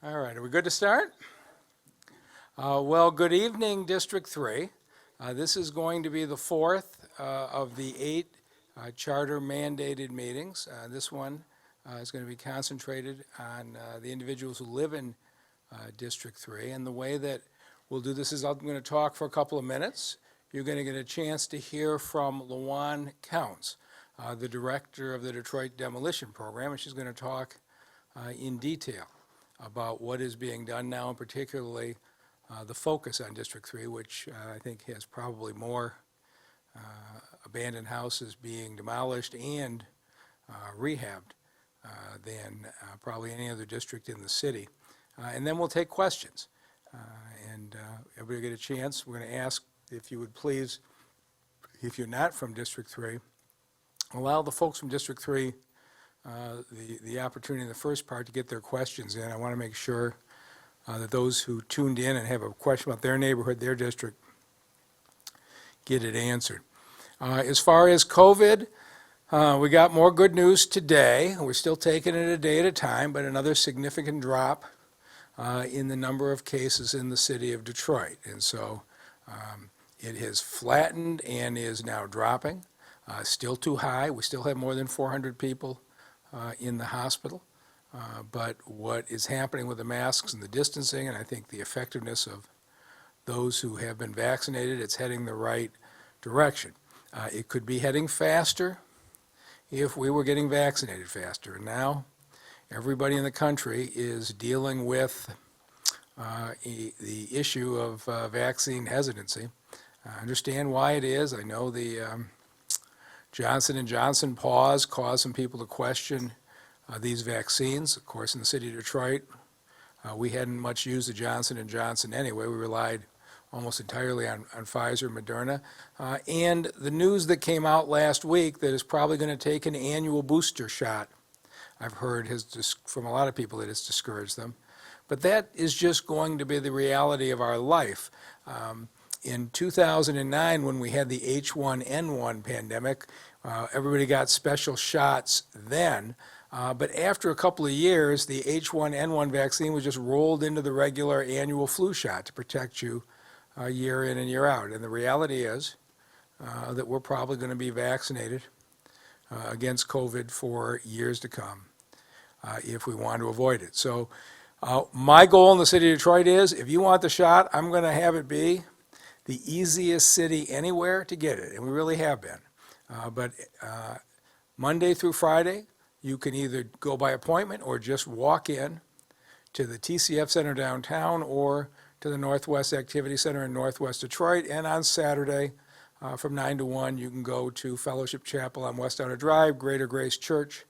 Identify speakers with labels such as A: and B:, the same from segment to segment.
A: All right, are we good to start? Well, good evening, District 3. This is going to be the fourth of the 8 charter mandated meetings. This one is going to be concentrated on the individuals who live in District 3. And the way that we'll do this is I'm going to talk for a couple of minutes. You're going to get a chance to hear from LaJuan Counts, the director of the Detroit Demolition Program, and she's going to talk in detail about what is being done now, and particularly the focus on District 3, which I think has probably more abandoned houses being demolished and rehabbed than probably any other district in the city. And then we'll take questions. And everybody get a chance. We're going to ask if you would please, if you're not from District 3, allow the folks from District 3 the opportunity in the first part to get their questions in. I want to make sure that those who tuned in and have a question about their neighborhood, their district, get it answered. As far as COVID, we got more good news today. We're still taking it a day at a time, but another significant drop in the number of cases in the city of Detroit. And so it has flattened and is now dropping. Still too high. We still have more than 400 people in the hospital. But what is happening with the masks and the distancing, and I think the effectiveness of those who have been vaccinated, it's heading the right direction. It could be heading faster if we were getting vaccinated faster. And now everybody in the country is dealing with the issue of vaccine hesitancy. I understand why it is. I know the Johnson & Johnson pause caused some people to question these vaccines. Of course, in the city of Detroit, we hadn't much used the Johnson & Johnson anyway. We relied almost entirely on Pfizer and Moderna. And the news that came out last week that is probably going to take an annual booster shot, I've heard from a lot of people that it's discouraged them. But that is just going to be the reality of our life. In 2009, when we had the H1N1 pandemic, everybody got special shots then. But after a couple of years, the H1N1 vaccine was just rolled into the regular annual flu shot to protect you year in and year out. And the reality is that we're probably going to be vaccinated against COVID for years to come if we want to avoid it. So my goal in the city of Detroit is, if you want the shot, I'm going to have it be the easiest city anywhere to get it, and we really have been. But Monday through Friday, you can either go by appointment or just walk in to the TCF Center downtown or to the Northwest Activity Center in Northwest Detroit. And on Saturday, from 9 to 1, you can go to Fellowship Chapel on West Outer Drive, Greater Grace Church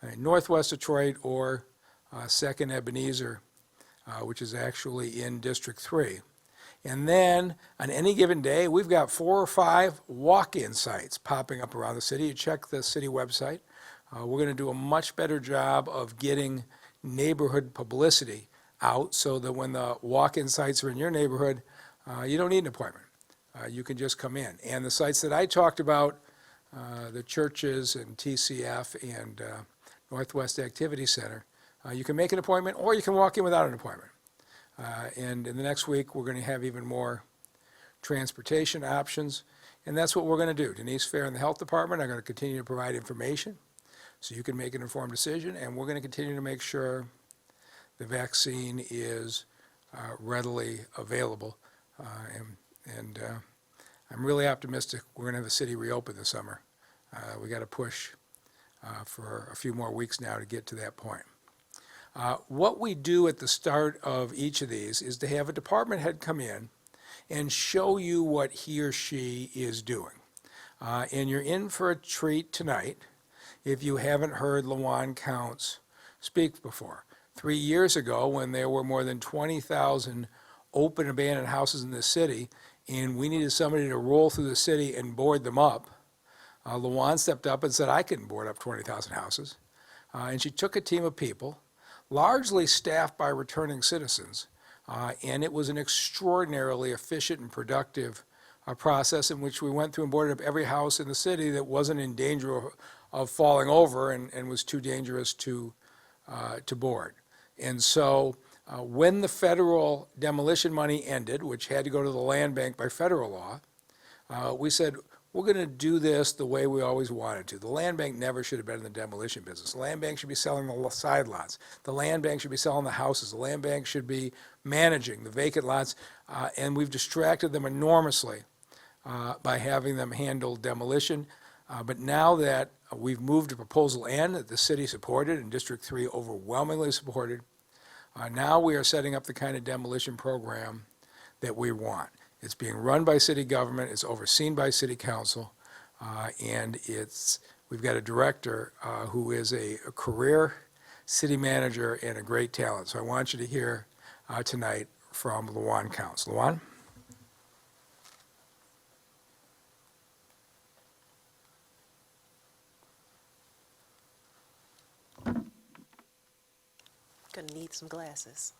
A: in Northwest Detroit, or Second Ebenezer, which is actually in District 3. And then on any given day, we've got 4 or 5 walk-in sites popping up around the city. You check the city website. We're going to do a much better job of getting neighborhood publicity out so that when the walk-in sites are in your neighborhood, you don't need an appointment. You can just come in. And the sites that I talked about, the churches and TCF and Northwest Activity Center, you can make an appointment or you can walk in without an appointment. And in the next week, we're going to have even more transportation options, and that's what we're going to do. Denise Fair and the Health Department are going to continue to provide information so you can make an informed decision, and we're going to continue to make sure the vaccine is readily available. And I'm really optimistic we're going to have the city reopen this summer. We got to push for a few more weeks now to get to that point. What we do at the start of each of these is to have a department head come in and show you what he or she is doing. And you're in for a treat tonight if you haven't heard LaJuan Counts speak before. 3 years ago, when there were more than 20,000 open abandoned houses in the city, and we needed somebody to roll through the city and board them up, LaJuan stepped up and said, I can board up 20,000 houses. And she took a team of people, largely staffed by returning citizens, and it was an extraordinarily efficient and productive process in which we went through and boarded up every house in the city that wasn't in danger of falling over and was too dangerous to board. And so When the federal demolition money ended, which had to go to the land bank by federal law, we said, we're going to do this the way we always wanted to. The land bank never should have been in the demolition business. The land bank should be selling the side lots. The land bank should be selling the houses. The land bank should be managing the vacant lots, and we've distracted them enormously by having them handle demolition. But now that we've moved to Proposal N that the city supported and District 3 overwhelmingly supported, now we are setting up the kind of demolition program that we want. It's being run by city government, it's overseen by city council, and we've got a director who is a career city manager and a great talent. So I want you to hear tonight from Luan Counts. Luan?
B: Gonna need some glasses.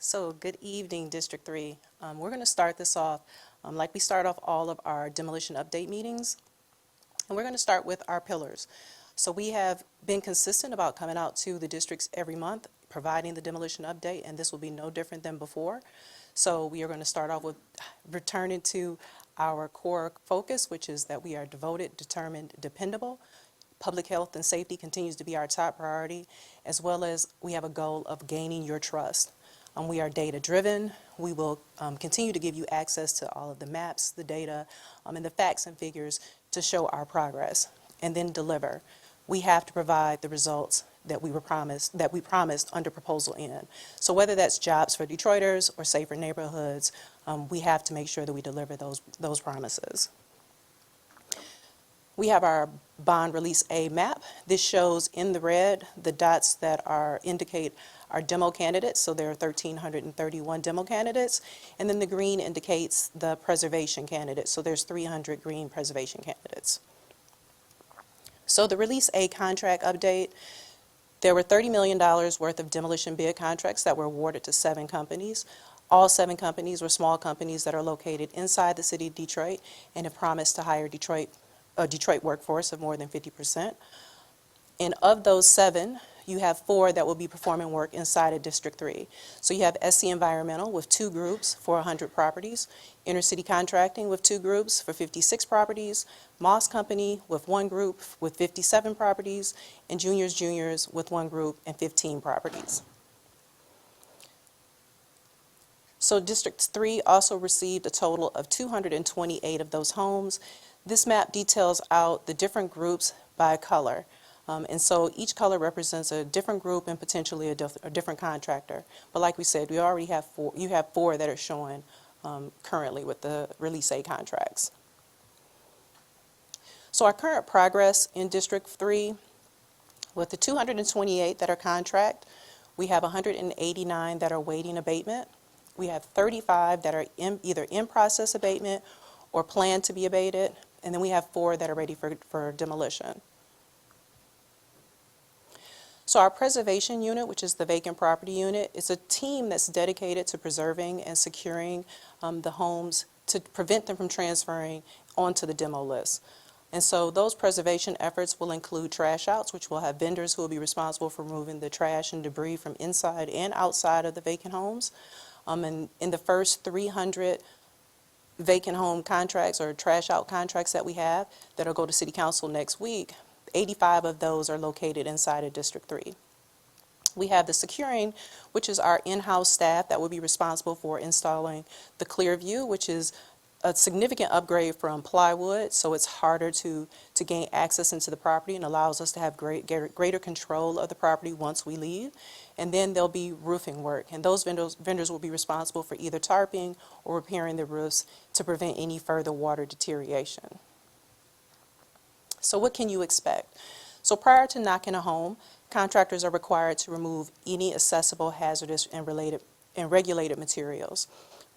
B: So good evening, District 3. We're going to start this off like we start off all of our demolition update meetings. And we're going to start with our pillars. So we have been consistent about coming out to the districts every month, providing the demolition update, and this will be no different than before. So we are going to start off with returning to our core focus, which is that we are devoted, determined, dependable. Public health and safety continues to be our top priority, as well as we have a goal of gaining your trust. We are data-driven. We will continue to give you access to all of the maps, the data, and the facts and figures to show our progress, and then deliver. We have to provide the results that we promised under Proposal N. So whether that's jobs for Detroiters or safer neighborhoods, we have to make sure that we deliver those promises. We have our bond release A map. This shows in the red the dots that indicate our demo candidates, so there are 1,331 demo candidates, and then the green indicates the preservation candidates, so there's 300 green preservation candidates. So the Release A contract update, there were $30 million worth of demolition bid contracts that were awarded to 7 companies. All 7 companies were small companies that are located inside the city of Detroit and have promised to hire a Detroit workforce of more than 50%. And of those 7, you have 4 that will be performing work inside of District 3. So you have SC Environmental with 2 groups for 100 properties, Intercity Contracting with 2 groups for 56 properties, Moss Company with 1 group with 57 properties, and Juniors with 1 group and 15 properties. So District 3 also received a total of 228 of those homes. This map details out the different groups by color. And so each color represents a different group and potentially a different contractor. But like we said, we already have 4. You have 4 that are showing currently with the Release A contracts. So our current progress in District 3, with the 228 that are contract, we have 189 that are waiting abatement. We have 35 that are either in process abatement or plan to be abated. And then we have 4 that are ready for demolition. So our preservation unit, which is the vacant property unit, is a team that's dedicated to preserving and securing the homes to prevent them from transferring onto the demo list. And so those preservation efforts will include trash outs, which will have vendors who will be responsible for removing the trash and debris from inside and outside of the vacant homes. And in the first 300 vacant home contracts or trash out contracts that we have that'll go to City Council next week, 85 of those are located inside of District 3. We have the securing, which is our in-house staff that will be responsible for installing the clear view, which is a significant upgrade from plywood, so it's harder to gain access into the property and allows us to have greater control of the property once we leave. And then there'll be roofing work, and those vendors will be responsible for either tarping or repairing the roofs to prevent any further water deterioration. So what can you expect? So prior to knocking a home, contractors are required to remove any accessible hazardous and regulated materials.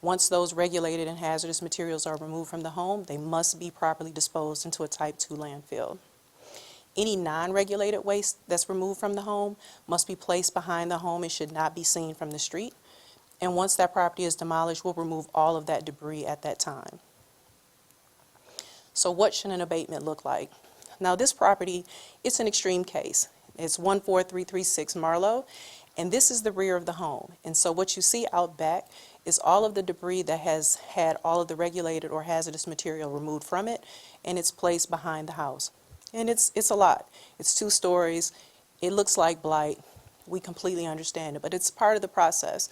B: Once those regulated and hazardous materials are removed from the home, they must be properly disposed into a Type 2 landfill. Any non-regulated waste that's removed from the home must be placed behind the home and should not be seen from the street. And once that property is demolished, we'll remove all of that debris at that time. So what should an abatement look like? Now this property, it's an extreme case. It's 14336 Marlowe, And this is the rear of the home. And so what you see out back is all of the debris that has had all of the regulated or hazardous material removed from it, and it's placed behind the house. And it's a lot. It's 2 stories. It looks like blight. We completely understand it, but it's part of the process.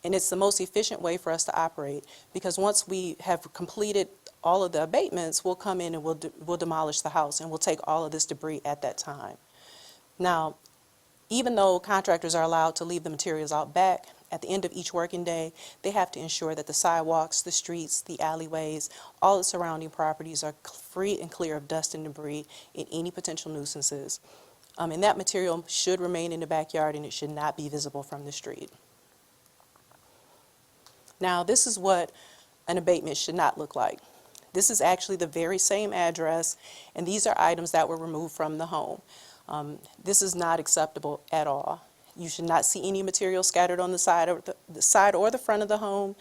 B: And it's the most efficient way for us to operate, because once we have completed all of the abatements, we'll come in and we'll demolish the house, and we'll take all of this debris at that time. Now, even though contractors are allowed to leave the materials out back, at the end of each working day, they have to ensure that the sidewalks, the streets, the alleyways, all the surrounding properties are free and clear of dust and debris and any potential nuisances. And that material should remain in the backyard, and it should not be visible from the street. Now, this is what an abatement should not look like. This is actually the very same address, and these are items that were removed from the home. This is not acceptable at all. You should not see any material scattered on the side or the front of the home.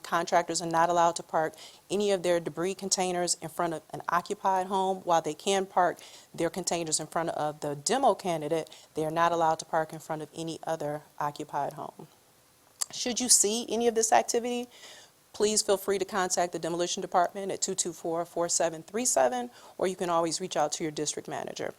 B: Contractors are not allowed to park any of their debris containers in front of an occupied home. While they can park their containers in front of the demo candidate, they are not allowed to park in front of any other occupied home. Should you see any of this activity, please feel free to contact the Demolition Department at 224-4737, or you can always reach out to your district manager.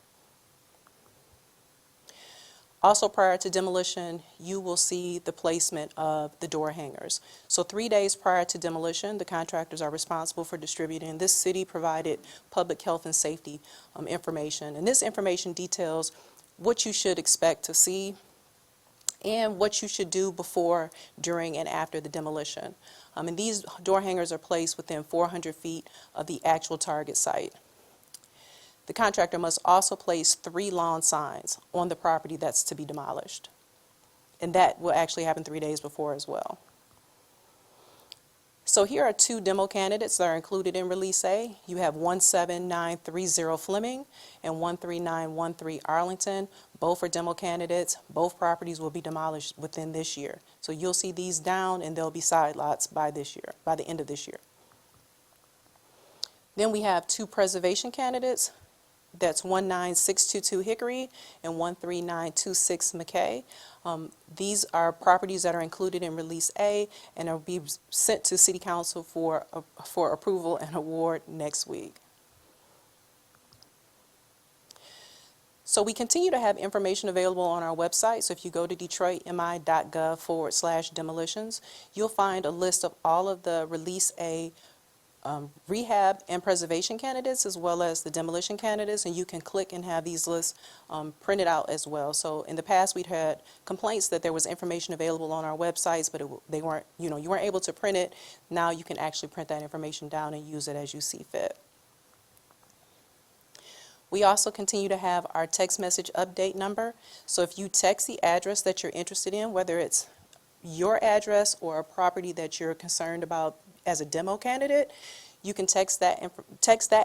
B: Also, prior to demolition, you will see the placement of the door hangers. So 3 days prior to demolition, the contractors are responsible for distributing this city-provided public health and safety information. And this information details what you should expect to see and what you should do before, during, and after the demolition. And these door hangers are placed within 400 feet of the actual target site. The contractor must also place 3 lawn signs on the property that's to be demolished. And that will actually happen 3 days before as well. So here are 2 demo candidates that are included in Release A. You have 17930 Fleming and 13913 Arlington. Both are demo candidates. Both properties will be demolished within this year. So you'll see these down, and they'll be side lots by this year, by the end of this year. Then we have 2 preservation candidates. That's 19622 Hickory and 13926 McKay. These are properties that are included in Release A and will be sent to City Council for approval and award next week. So we continue to have information available on our website. So if you go to detroitmi.gov/demolitions, you'll find a list of all of the Release A rehab and preservation candidates, as well as the demolition candidates, and you can click and have these lists printed out as well. So in the past, we'd had complaints that there was information available on our websites, but they weren't, you weren't able to print it. Now you can actually print that information down and use it as you see fit. We also continue to have our text message update number. So if you text the address that you're interested in, whether it's your address or a property that you're concerned about as a demo candidate, you can text that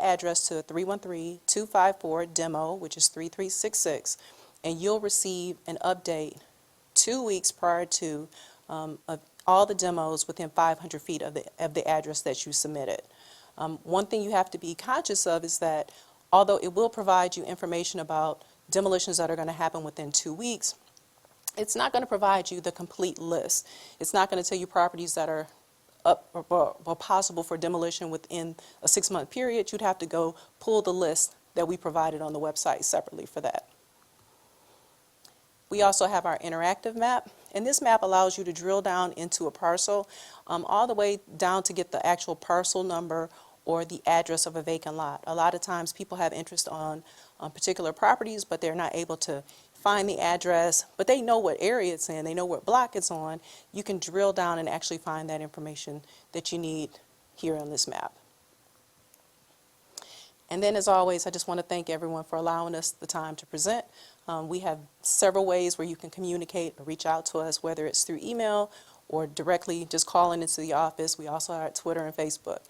B: address to 313-254-DEMO, which is 3366, and you'll receive an update 2 weeks prior to of all the demos within 500 feet of the address that you submitted. One thing you have to be conscious of is that although it will provide you information about demolitions that are going to happen within 2 weeks, it's not going to provide you the complete list. It's not going to tell you properties that are up or possible for demolition within a 6-month period. You'd have to go pull the list that we provided on the website separately for that. We also have our interactive map, and this map allows you to drill down into a parcel all the way down to get the actual parcel number or the address of a vacant lot. A lot of times people have interest on particular properties, but they're not able to find the address, but they know what area it's in, they know what block it's on. You can drill down and actually find that information that you need here on this map. And then, as always, I just want to thank everyone for allowing us the time to present. We have several ways where you can communicate or reach out to us, whether it's through email or directly just calling into the office. We also are at Twitter and Facebook.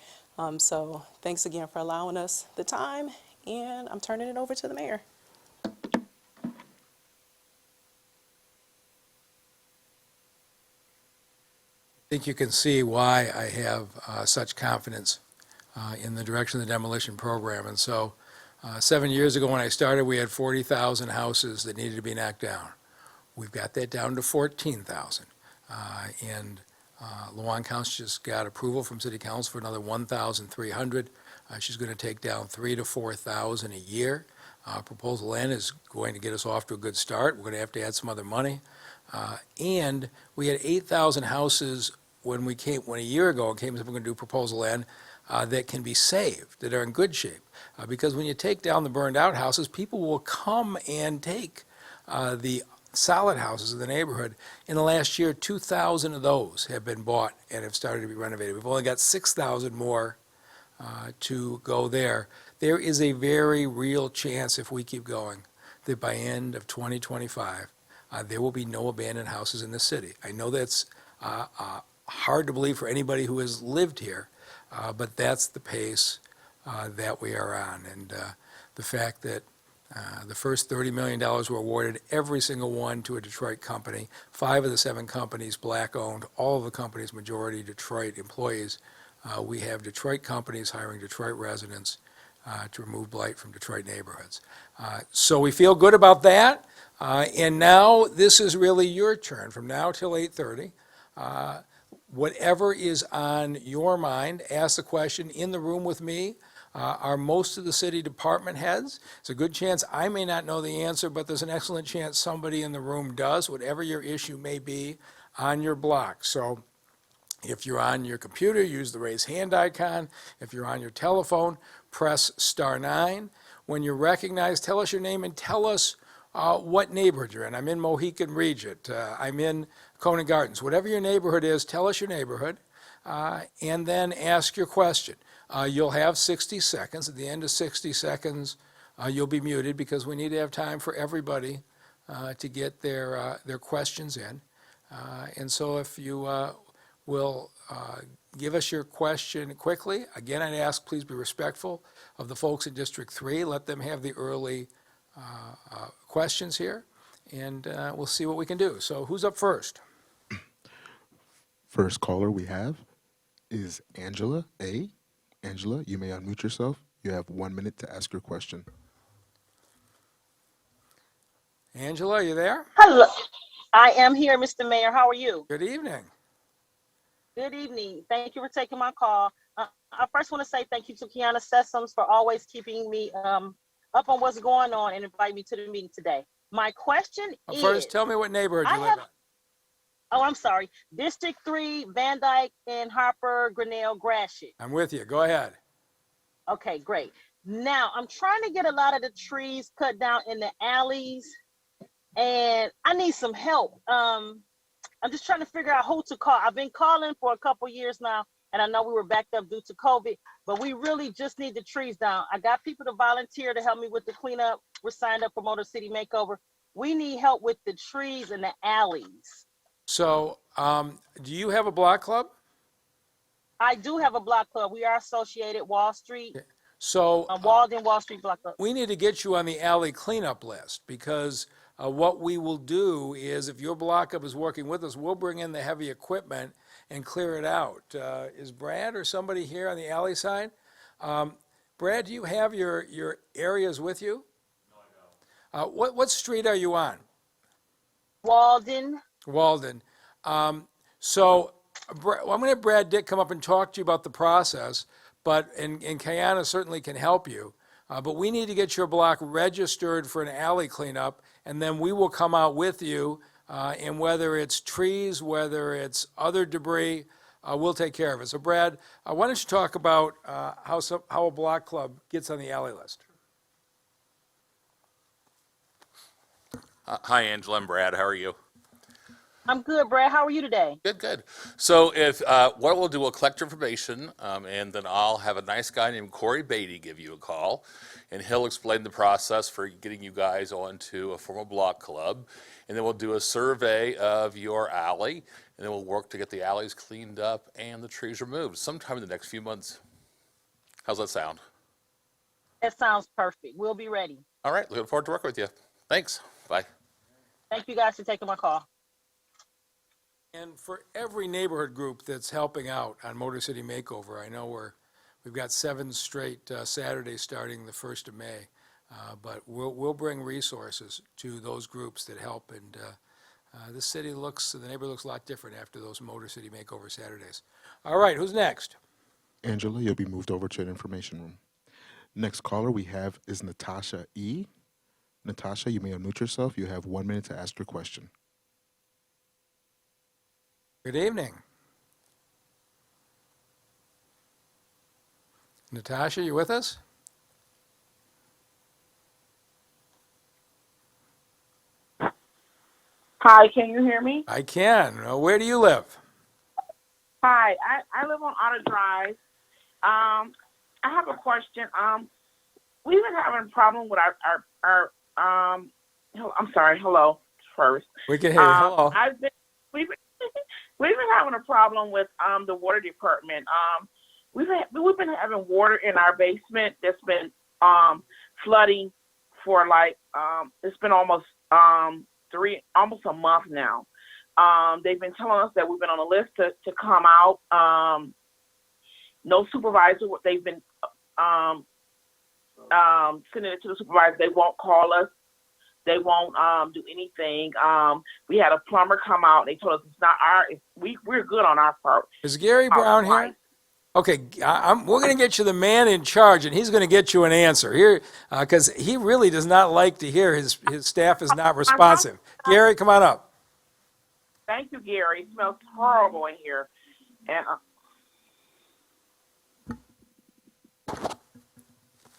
B: So thanks again for allowing us the time, and I'm turning it over to the mayor.
A: I think you can see why I have such confidence in the direction of the demolition program. And so 7 years ago when I started, we had 40,000 houses that needed to be knocked down. We've got that down to 14,000. And Luan Council just got approval from City Council for another 1,300. She's going to take down 3,000 to 4,000 a year. Proposal N is going to get us off to a good start. We're going to add some other money. And we had 8,000 houses when a year ago, it came as we're going to do Proposal N, that can be saved, that are in good shape. Because when you take down the burned out houses, people will come and take the solid houses in the neighborhood. In the last year, 2,000 of those have been bought and have started to be renovated. We've only got 6,000 more to go there. There is a very real chance, if we keep going, that by end of 2025, there will be no abandoned houses in the city. I know that's hard to believe for anybody who has lived here, but that's the pace that we are on. And the fact that the first $30 million were awarded, every single one to a Detroit company, 5 of the 7 companies black-owned, all of the companies majority Detroit employees. We have Detroit companies hiring Detroit residents to remove blight from Detroit neighborhoods. So we feel good about that. And now this is really your turn from now till 8:30. Whatever is on your mind, ask the question. In the room with me are most of the city department heads. It's a good chance I may not know the answer, but there's an excellent chance somebody in the room does, whatever your issue may be on your block. So if you're on your computer, use the raise hand icon. If you're on your telephone, press *9. When you're recognized, tell us your name and tell us what neighborhood you're in. I'm in Mohican Regent. I'm in Conant Gardens. Whatever your neighborhood is, tell us your neighborhood, and then ask your question. You'll have 60 seconds. At the end of 60 seconds, you'll be muted because we need to have time for everybody to get their questions in. And so if you will give us your question quickly. Again, I'd ask please be respectful of the folks in District 3. Let them have the early questions here, and we'll see what we can do. So who's up first?
C: First caller we have is Angela A. Angela, you may unmute yourself. You have 1 minute to ask your question.
A: Angela, are you there?
D: Hello, I am here, Mr. Mayor. How are you?
A: Good evening.
D: Good evening. Thank you for taking my call. I first want to say thank you to Kiana Sessoms for always keeping me up on what's going on and inviting me to the meeting today. My question is...
A: First, tell me what neighborhood you live in.
D: Oh, I'm sorry. District 3, Van Dyke and Harper, Grinnell, Gratiot.
A: I'm with you. Go ahead.
D: Okay, great. Now, I'm trying to get a lot of the trees cut down in the alleys, and I need some help. I'm just trying to figure out who to call. I've been calling for a couple years now, and I know we were backed up due to COVID, but we really just need the trees down. I got people to volunteer to help me with the cleanup. We're signed up for Motor City Makeover. We need help with the trees in the alleys.
A: So, do you have a block club?
D: I do have a block club. We are associated Wall Street,
A: So,
D: Walden Wall Street Block Club.
A: we need to get you on the alley cleanup list because what we will do is if your block club is working with us, we'll bring in the heavy equipment and clear it out. Is Brad or somebody here on the alley side? Brad, do you have your areas with you? No, I don't. What street are you on?
D: Walden.
A: Walden. So I'm going to have Brad Dick come up and talk to you about the process, and Kiana certainly can help you. But we need to get your block registered for an alley cleanup, and then we will come out with you, and whether it's trees, whether it's other debris, we'll take care of it. So Brad, why don't you talk about how a block club gets on the alley list?
E: Hi, Angela. I'm Brad. How are you?
D: I'm good, Brad. How are you today?
E: Good, good. So if what we'll do, we'll collect your information, and then I'll have a nice guy named Corey Beatty give you a call, and he'll explain the process for getting you guys onto a formal block club, and then we'll do a survey of your alley, and then we'll work to get the alleys cleaned up and the trees removed sometime in the next few months. How's that sound?
D: That sounds perfect. We'll be ready.
E: All right, looking forward to working with you. Thanks. Bye.
D: Thank you guys for taking my call.
A: And for every neighborhood group that's helping out on Motor City Makeover, I know we've got 7 straight Saturdays starting the 1st of May, but we'll bring resources to those groups that help, and The neighborhood looks a lot different after those Motor City Makeover Saturdays. All right, who's next?
C: Angela, you'll be moved over to the information room. Next caller we have is Natasha E. Natasha, you may unmute yourself. You have 1 minute to ask your question.
A: Good evening. Natasha, you with us?
F: Hi, can you hear me?
A: I can. Where do you live?
F: Hi, I live on Auto Drive. I have a question. We've been having a problem with our I'm sorry, hello first.
A: We can hear you. Hello.
F: We've been having a problem with the water department. We've been having water in our basement that's been flooding for it's been almost almost a month now. They've been telling us that we've been on a list to come out. No supervisor. They've been sending it to the supervisor. They won't call us. They won't do anything. We had a plumber come out. They told us it's not we're good on our part.
A: Is Gary Brown here? Okay, we're going to get you the man in charge, and he's going to get you an answer here, because he really does not like to hear his staff is not responsive. Gary, come on up.
F: Thank you, Gary. It smells horrible in here. And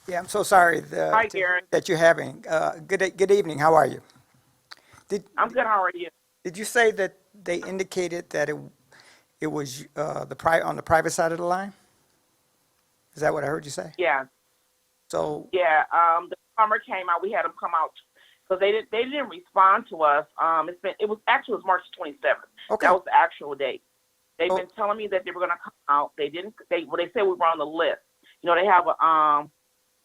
G: Yeah, I'm so sorry
F: Hi, Gary.
G: that you're having. Good evening. How are you?
F: I'm good. How are you?
G: Did you say that they indicated that it was on the private side of the line? Is that what I heard you say?
F: Yeah.
G: So
F: Yeah. The plumber came out. We had him come out because they didn't respond to us. It was March 27th.
G: Okay.
F: That was the actual date. They've
G: Oh.
F: been telling me that they were going to come out. They didn't. They said we were on the list. You know, they have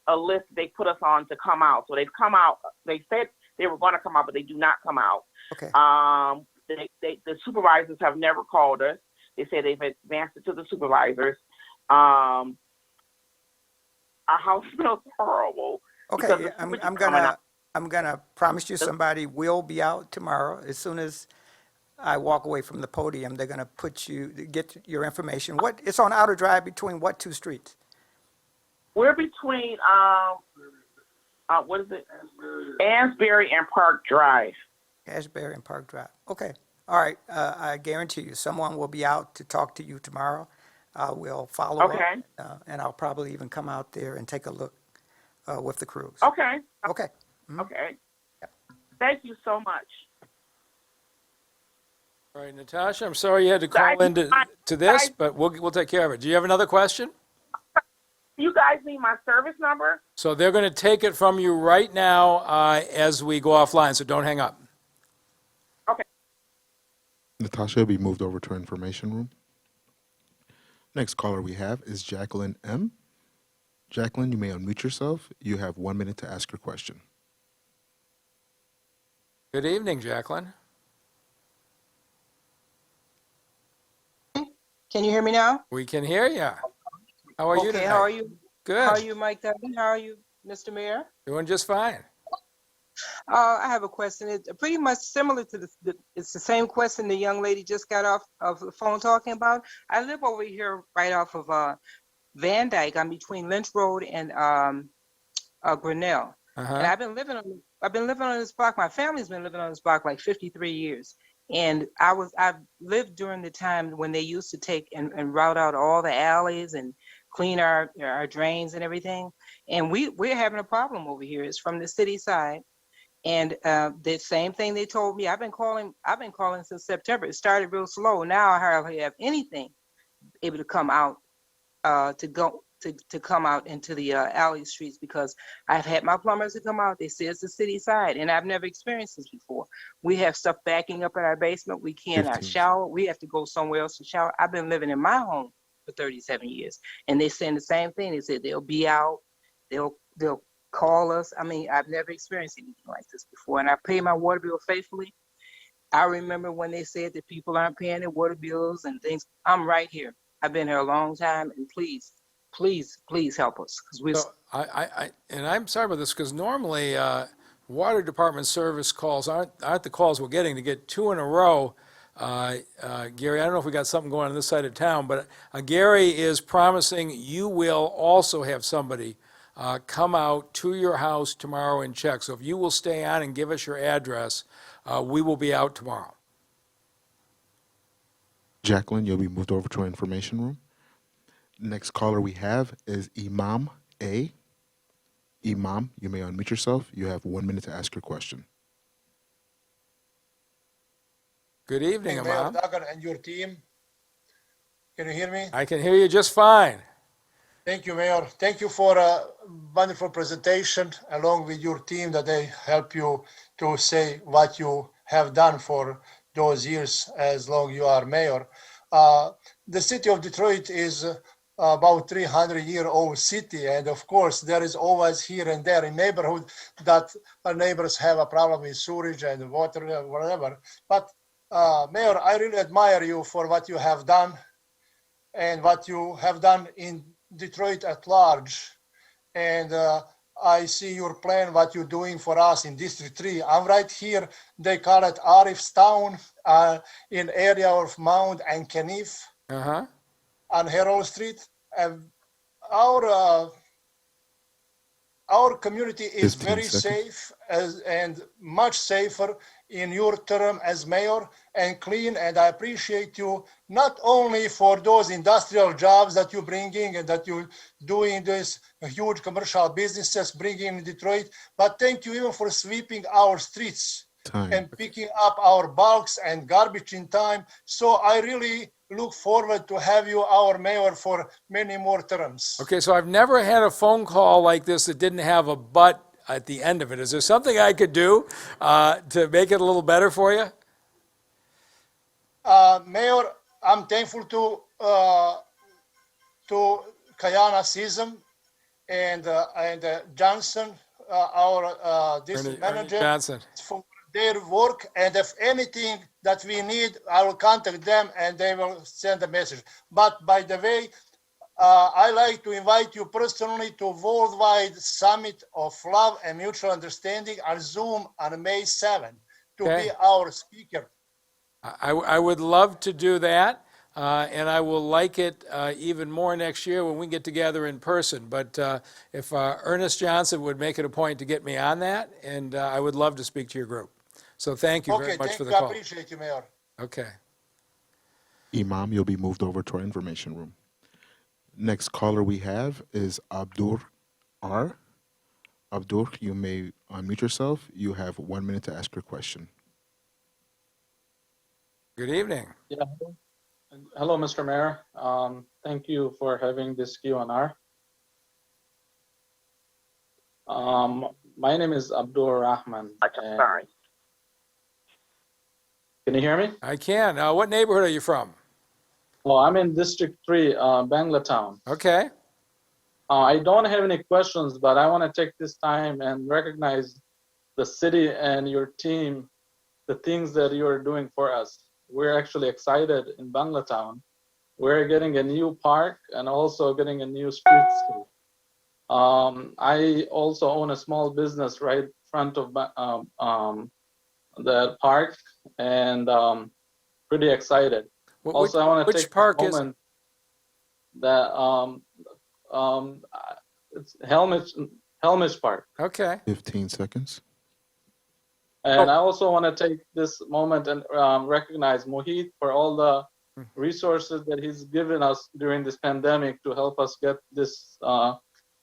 F: a list they put us on to come out. So they've come out. They said they were going to come out, but they do not come out.
G: okay.
F: The supervisors have never called us. They say they've advanced it to the supervisors. Our house smells horrible. because
G: Okay,
F: the
G: I'm
F: sewage is coming out.
G: gonna promise you somebody will be out tomorrow. As soon as I walk away from the podium, they're gonna get your information. It's on Outer Drive between what two streets?
F: We're between what is it? Ansbury and Park Drive.
G: Ashbury and Park Drive. Okay, all right. I guarantee you, someone will be out to talk to you tomorrow. We'll follow up.
F: Okay.
G: And I'll probably even come out there and take a look with the crews.
F: Okay.
G: Okay.
F: Okay. Thank you so much.
A: All right, Natasha, I'm sorry you had to call into this, but we'll take care of it. Do you have another question?
F: You guys need my service number?
A: So they're going to take it from you right now as we go offline, so don't hang up.
F: Okay.
C: Natasha will be moved over to our information room. Next caller we have is Jacqueline M. Jacqueline, you may unmute yourself. You have 1 minute to ask your question.
A: Good evening, Jacqueline.
H: Can you hear me now?
A: We can hear you. How are you
H: Okay,
A: tonight?
H: how are you?
A: Good.
H: How are you, Mike Dudley? How are you, Mr. Mayor?
A: Doing just fine.
H: I have a question. It's pretty much similar to it's the same question the young lady just got off of the phone talking about. I live over here right off of Van Dyke. I'm between Lynch Road and Grinnell. And
A: Uh-huh.
H: I've been living on this block. My family's been living on this block like 53 years. And I've lived during the time when they used to take and route out all the alleys and clean our drains and everything. And we're having a problem over here. It's from the city side. And the same thing they told me. I've been calling since September. It started real slow. Now I hardly have anything able to come out to come out into the alley streets because I've had my plumbers to come out. They say it's the city side, and I've never experienced this before. We have stuff backing up in our basement. We cannot
C: 15.
H: shower. We have to go somewhere else to shower. I've been living in my home for 37 years, and they're saying the same thing. They said they'll be out. They'll call us. I mean, I've never experienced anything like this before, and I pay my water bill faithfully. I remember when they said that people aren't paying their water bills and things. I'm right here. I've been here a long time, and please help us because we're.
A: So and I'm sorry about this because normally water department service calls aren't the calls we're getting. To get two in a row, Gary, I don't know if we got something going on this side of town, but Gary is promising you will also have somebody come out to your house tomorrow and check. So if you will stay on and give us your address, we will be out tomorrow.
C: Jacqueline, you'll be moved over to our information room. Next caller we have is Imam A. Imam, you may unmute yourself. You have 1 minute to ask your question.
A: Good evening,
I: Mayor
A: Imam.
I: Duggan and your team. Can you hear me?
A: I can hear you just fine.
I: Thank you, Mayor. Thank you for a wonderful presentation along with your team that they help you to say what you have done for those years as long you are mayor. The city of Detroit is about 300-year-old city. And of course, there is always here and there in neighborhood that our neighbors have a problem with sewage and water, whatever. But Mayor, I really admire you for what you have done and what you have done in Detroit at large. And I see your plan, what you're doing for us in District 3. I'm right here, they call it Arifstown, in area of Mount and Kniff on Harold Street. And our community is
C: 15
I: very
C: seconds.
I: safe and much safer in your term as mayor and clean. And I appreciate you not only for those industrial jobs that you're bringing and that you're doing this huge commercial businesses bringing in Detroit, but thank you even for sweeping our streets and picking up our bulks and garbage in time. So I really look forward to have you our mayor for many more terms.
A: Okay, so I've never had a phone call like this that didn't have a but at the end of it. Is there something I could do to make it a little better for you?
I: Mayor, I'm thankful to Kayana Season and Johnson, our district
A: Ernie
I: manager,
A: Johnson.
I: for their work. And if anything that we need, I will contact them and they will send a message. But by the way, I like to invite you personally to Worldwide Summit of Love and Mutual Understanding on Zoom on May 7th to be our speaker.
A: I would love to do that, and I will like it even more next year when we get together in person. But if Ernest Johnson would make it a point to get me on that, and I would love to speak to your group. So thank you very much for the
I: I
A: call.
I: appreciate you, Mayor.
A: Okay.
C: Imam, you'll be moved over to our information room. Next caller we have is Abdur R. Abdur, you may unmute yourself. You have 1 minute to ask your question.
A: Good evening.
J: Yeah. Hello, Mr. Mayor. Thank you for having this Q&R. My name is Abdur Rahman.
F: Sorry.
J: Can you hear me?
A: I can. What neighborhood are you from?
J: Well, I'm in District 3, Banglatown.
A: Okay.
J: I don't have any questions, but I want to take this time and recognize the city and your team, the things that you are doing for us. We're actually excited in Banglatown. We're getting a new park and also getting a new streetscape. I also own a small business right in front of the park, and pretty excited. Also, I want to take
A: park
J: a moment that it's Helmish Park.
A: Okay.
C: 15 seconds.
J: And I also want to take this moment and recognize Mohit for all the resources that he's given us during this pandemic to help us get this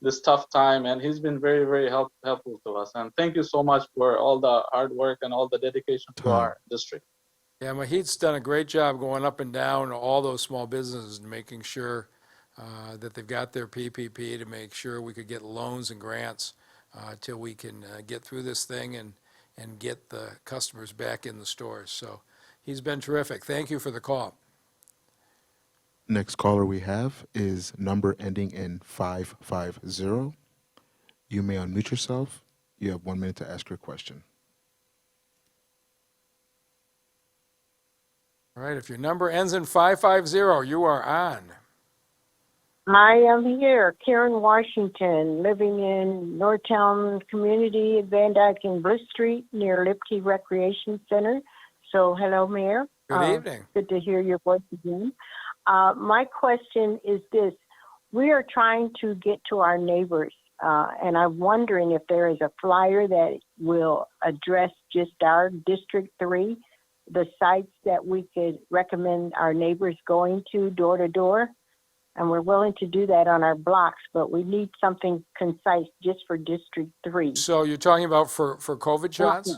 J: this tough time. And he's been very, very helpful to us. And thank you so much for all the hard work and all the dedication to our district.
A: Yeah, Mahit's done a great job going up and down all those small businesses and making sure that they've got their PPP, to make sure we could get loans and grants till we can get through this thing and get the customers back in the stores. So he's been terrific. Thank you for the call.
C: Next caller we have is number ending in 550. You may unmute yourself. You have 1 minute to ask your question.
A: All right, if your number ends in 550, you are on.
K: I am here, Karen Washington, living in Northtown Community, Van Dyke and Bliss Street near Lipke Recreation Center. So, hello, Mayor.
A: Good evening.
K: Good to hear your voice again. My question is this. We are trying to get to our neighbors, and I'm wondering if there is a flyer that will address just our District 3, the sites that we could recommend our neighbors going to door to door. And we're willing to do that on our blocks, but we need something concise just for District 3.
A: So you're talking about for COVID shots?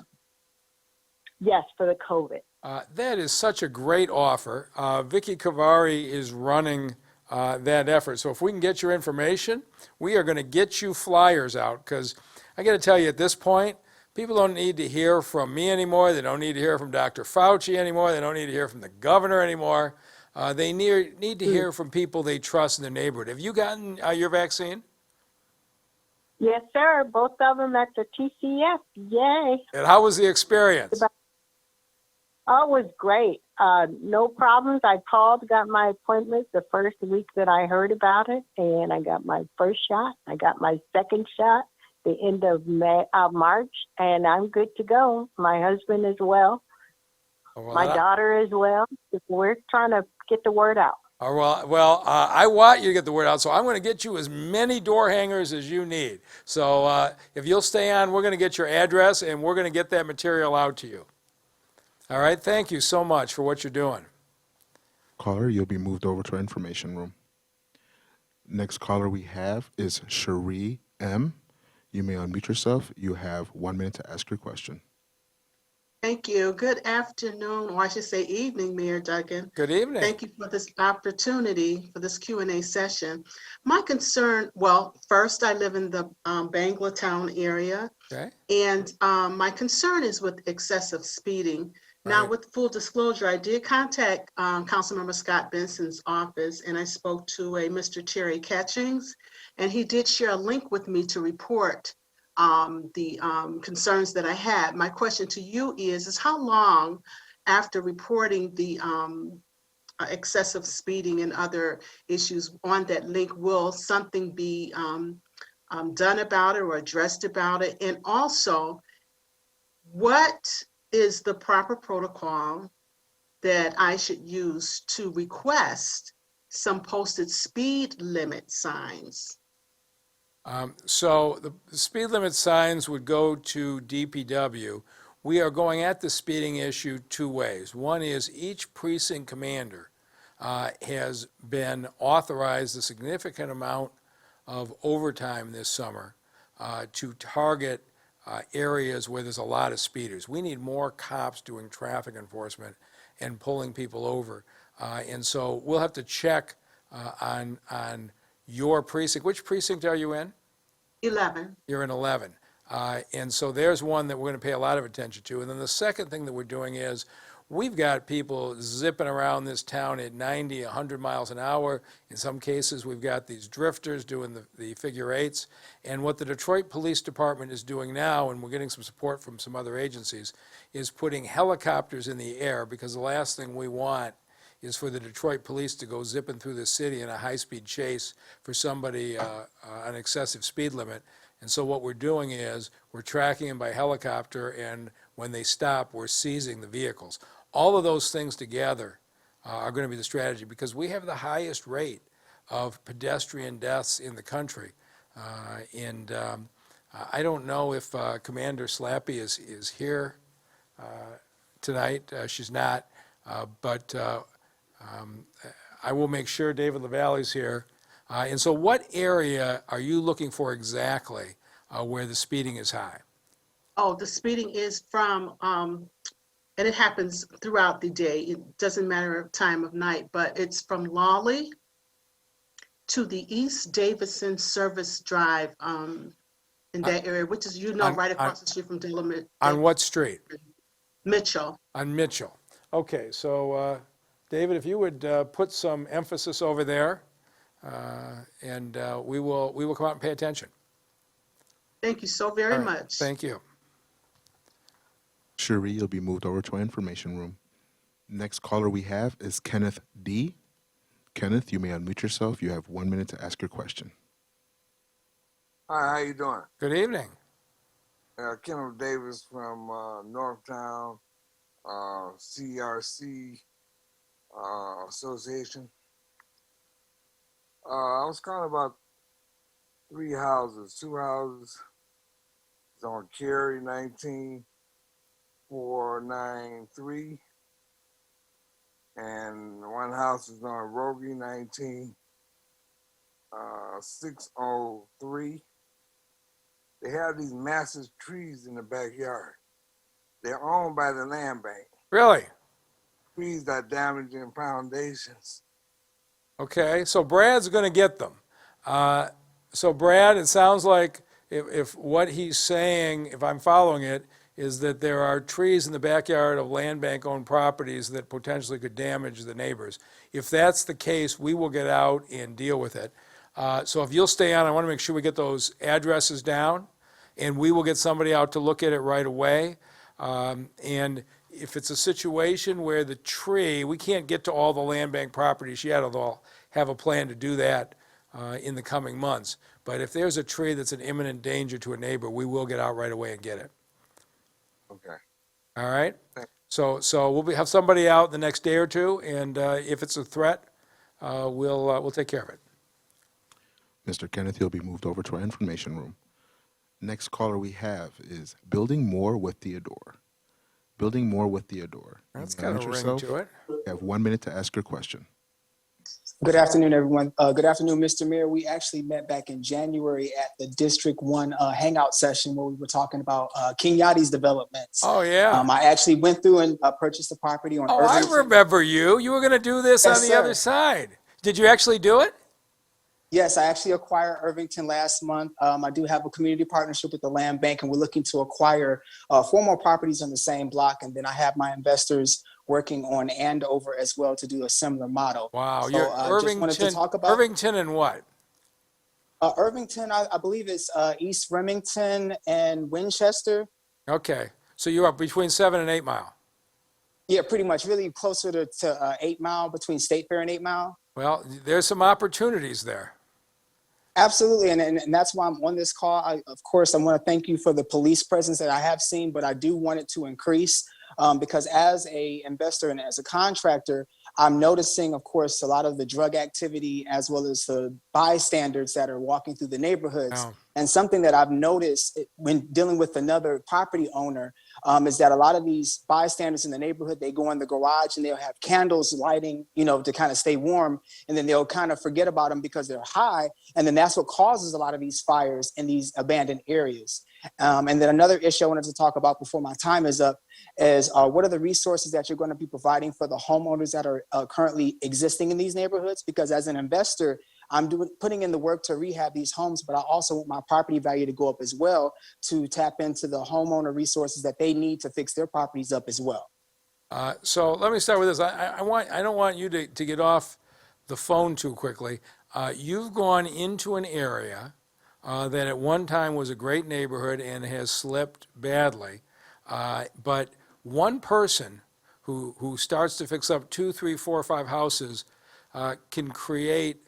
K: Yes, for the COVID.
A: That is such a great offer. Vicky Kavari is running that effort. So if we can get your information, we are going to get you flyers out, because I got to tell you, at this point, people don't need to hear from me anymore. They don't need to hear from Dr. Fauci anymore. They don't need to hear from the governor anymore. They need to hear from people they trust in their neighborhood. Have you gotten your vaccine?
K: Yes, sir. Both of them at the TCF. Yay.
A: And how was the experience?
K: Oh, it was great. No problems. I called, got my appointment the first week that I heard about it, and I got my first shot. I got my second shot the end of March, and I'm good to go. My husband as well. My daughter as well. We're trying to get the word out.
A: Well, I want you to get the word out, so I'm going to get you as many door hangers as you need. So if you'll stay on, we're going to get your address, and we're going to get that material out to you. All right? Thank you so much for what you're doing.
C: Caller, you'll be moved over to our information room. Next caller we have is Cherie M. You may unmute yourself. You have 1 minute to ask your question.
L: Thank you. Good afternoon, or I should say evening, Mayor Duggan.
A: Good evening.
L: Thank you for this opportunity for this Q&A session. My concern, well, first I live in the Bangor town area,
A: Okay.
L: and my concern is with excessive speeding. Now,
A: Right.
L: with full disclosure, I did contact Councilmember Scott Benson's office, and I spoke to a Mr. Terry Catchings, and he did share a link with me to report the concerns that I had. My question to you is how long after reporting the excessive speeding and other issues on that link will something be done about it or addressed about it? And also, what is the proper protocol that I should use to request some posted speed limit signs?
A: So the speed limit signs would go to DPW. We are going at the speeding issue two ways. One is each precinct commander has been authorized a significant amount of overtime this summer to target areas where there's a lot of speeders. We need more cops doing traffic enforcement and pulling people over. And so we'll have to check on your precinct. Which precinct are you in?
L: 11.
A: You're in 11. And so there's one that we're going to pay a lot of attention to. And then the second thing that we're doing is we've got people zipping around this town at 90, 100 miles an hour. In some cases, we've got these drifters doing the figure eights. And what the Detroit Police Department is doing now, and we're getting some support from some other agencies, is putting helicopters in the air, because the last thing we want is for the Detroit police to go zipping through the city in a high-speed chase for somebody on excessive speed limit. And so what we're doing is we're tracking them by helicopter, and when they stop, we're seizing the vehicles. All of those things together are going to be the strategy, because we have the highest rate of pedestrian deaths in the country. And I don't know if Commander Slappy is here tonight. She's not, but I will make sure David LaValle's here. And so what area are you looking for exactly where the speeding is high?
L: Oh, the speeding is from, and it happens throughout the day. It doesn't matter the time of night, but it's from Lawley to the East Davidson Service Drive in that area, which is, right across the street from Delaware.
A: On what street?
L: Mitchell.
A: On Mitchell. Okay, so David, if you would put some emphasis over there, and we will come out and pay attention.
L: Thank you so very much.
A: Thank you.
C: Cherie, you'll be moved over to our information room. Next caller we have is Kenneth D. Kenneth, you may unmute yourself. You have 1 minute to ask your question.
M: Hi, how you doing?
A: Good evening.
M: Kendall Davis from Northtown CRC Association. I was calling about 3 houses. 2 houses is on Cary 19493, and 1 house is on Rogie 19603. They have these massive trees in the backyard. They're owned by the land bank.
A: Really?
M: Trees are damaging foundations.
A: Okay, so Brad's going to get them. So Brad, it sounds like if what he's saying, if I'm following it, is that there are trees in the backyard of land bank owned properties that potentially could damage the neighbors. If that's the case, we will get out and deal with it. So if you'll stay on, I want to make sure we get those addresses down, and we will get somebody out to look at it right away. And if it's a situation where the tree, we can't get to all the land bank properties yet, although I'll have a plan to do that in the coming months. But if there's a tree that's an imminent danger to a neighbor, we will get out right away and get it.
M: Okay.
A: All right? So we'll have somebody out the next day or two, and if it's a threat, we'll take care of it.
C: Mr. Kenneth, you'll be moved over to our information room. Next caller we have is Building More with Theodore. Building More with Theodore.
A: That's
C: You may
A: got a
C: unmute
A: ring
C: yourself.
A: to it.
C: You have 1 minute to ask your question.
N: Good afternoon, everyone. Good afternoon, Mr. Mayor. We actually met back in January at the District 1 hangout session where we were talking about King Yachty's developments.
A: Oh, yeah.
N: I actually went through and purchased a property on
A: Oh, I
N: Irvington.
A: remember you. You were going to do this
N: Yes,
A: on the
N: sir.
A: other side. Did you actually do it?
N: Yes, I actually acquired Irvington last month. I do have a community partnership with the land bank, and we're looking to acquire 4 more properties on the same block. And then I have my investors working on Andover as well to do a similar model.
A: Wow.
N: So
A: You're
N: just wanted to talk about
A: Irvington and what?
N: Irvington. I believe it's East Remington and Winchester.
A: Okay. So you're up between 7 and 8 Mile.
N: Yeah, pretty much. Really closer to 8 Mile, between State Fair and 8 Mile.
A: Well, there's some opportunities there.
N: Absolutely, and that's why I'm on this call. Of course, I want to thank you for the police presence that I have seen, but I do want it to increase because as a investor and as a contractor, I'm noticing, of course, a lot of the drug activity as well as the bystanders that are walking through the neighborhoods.
A: Oh.
N: And something that I've noticed when dealing with another property owner is that a lot of these bystanders in the neighborhood, they go in the garage and they'll have candles lighting, to kind of stay warm. And then they'll kind of forget about them because they're high. And then that's what causes a lot of these fires in these abandoned areas. And then another issue I wanted to talk about before my time is up is what are the resources that you're going to be providing for the homeowners that are currently existing in these neighborhoods? Because as an investor, I'm putting in the work to rehab these homes, but I also want my property value to go up as well to tap into the homeowner resources that they need to fix their properties up as well.
A: So let me start with this. I don't want you to get off the phone too quickly. You've gone into an area that at one time was a great neighborhood and has slipped badly. But one person who starts to fix up 2, 3, 4, 5 houses can create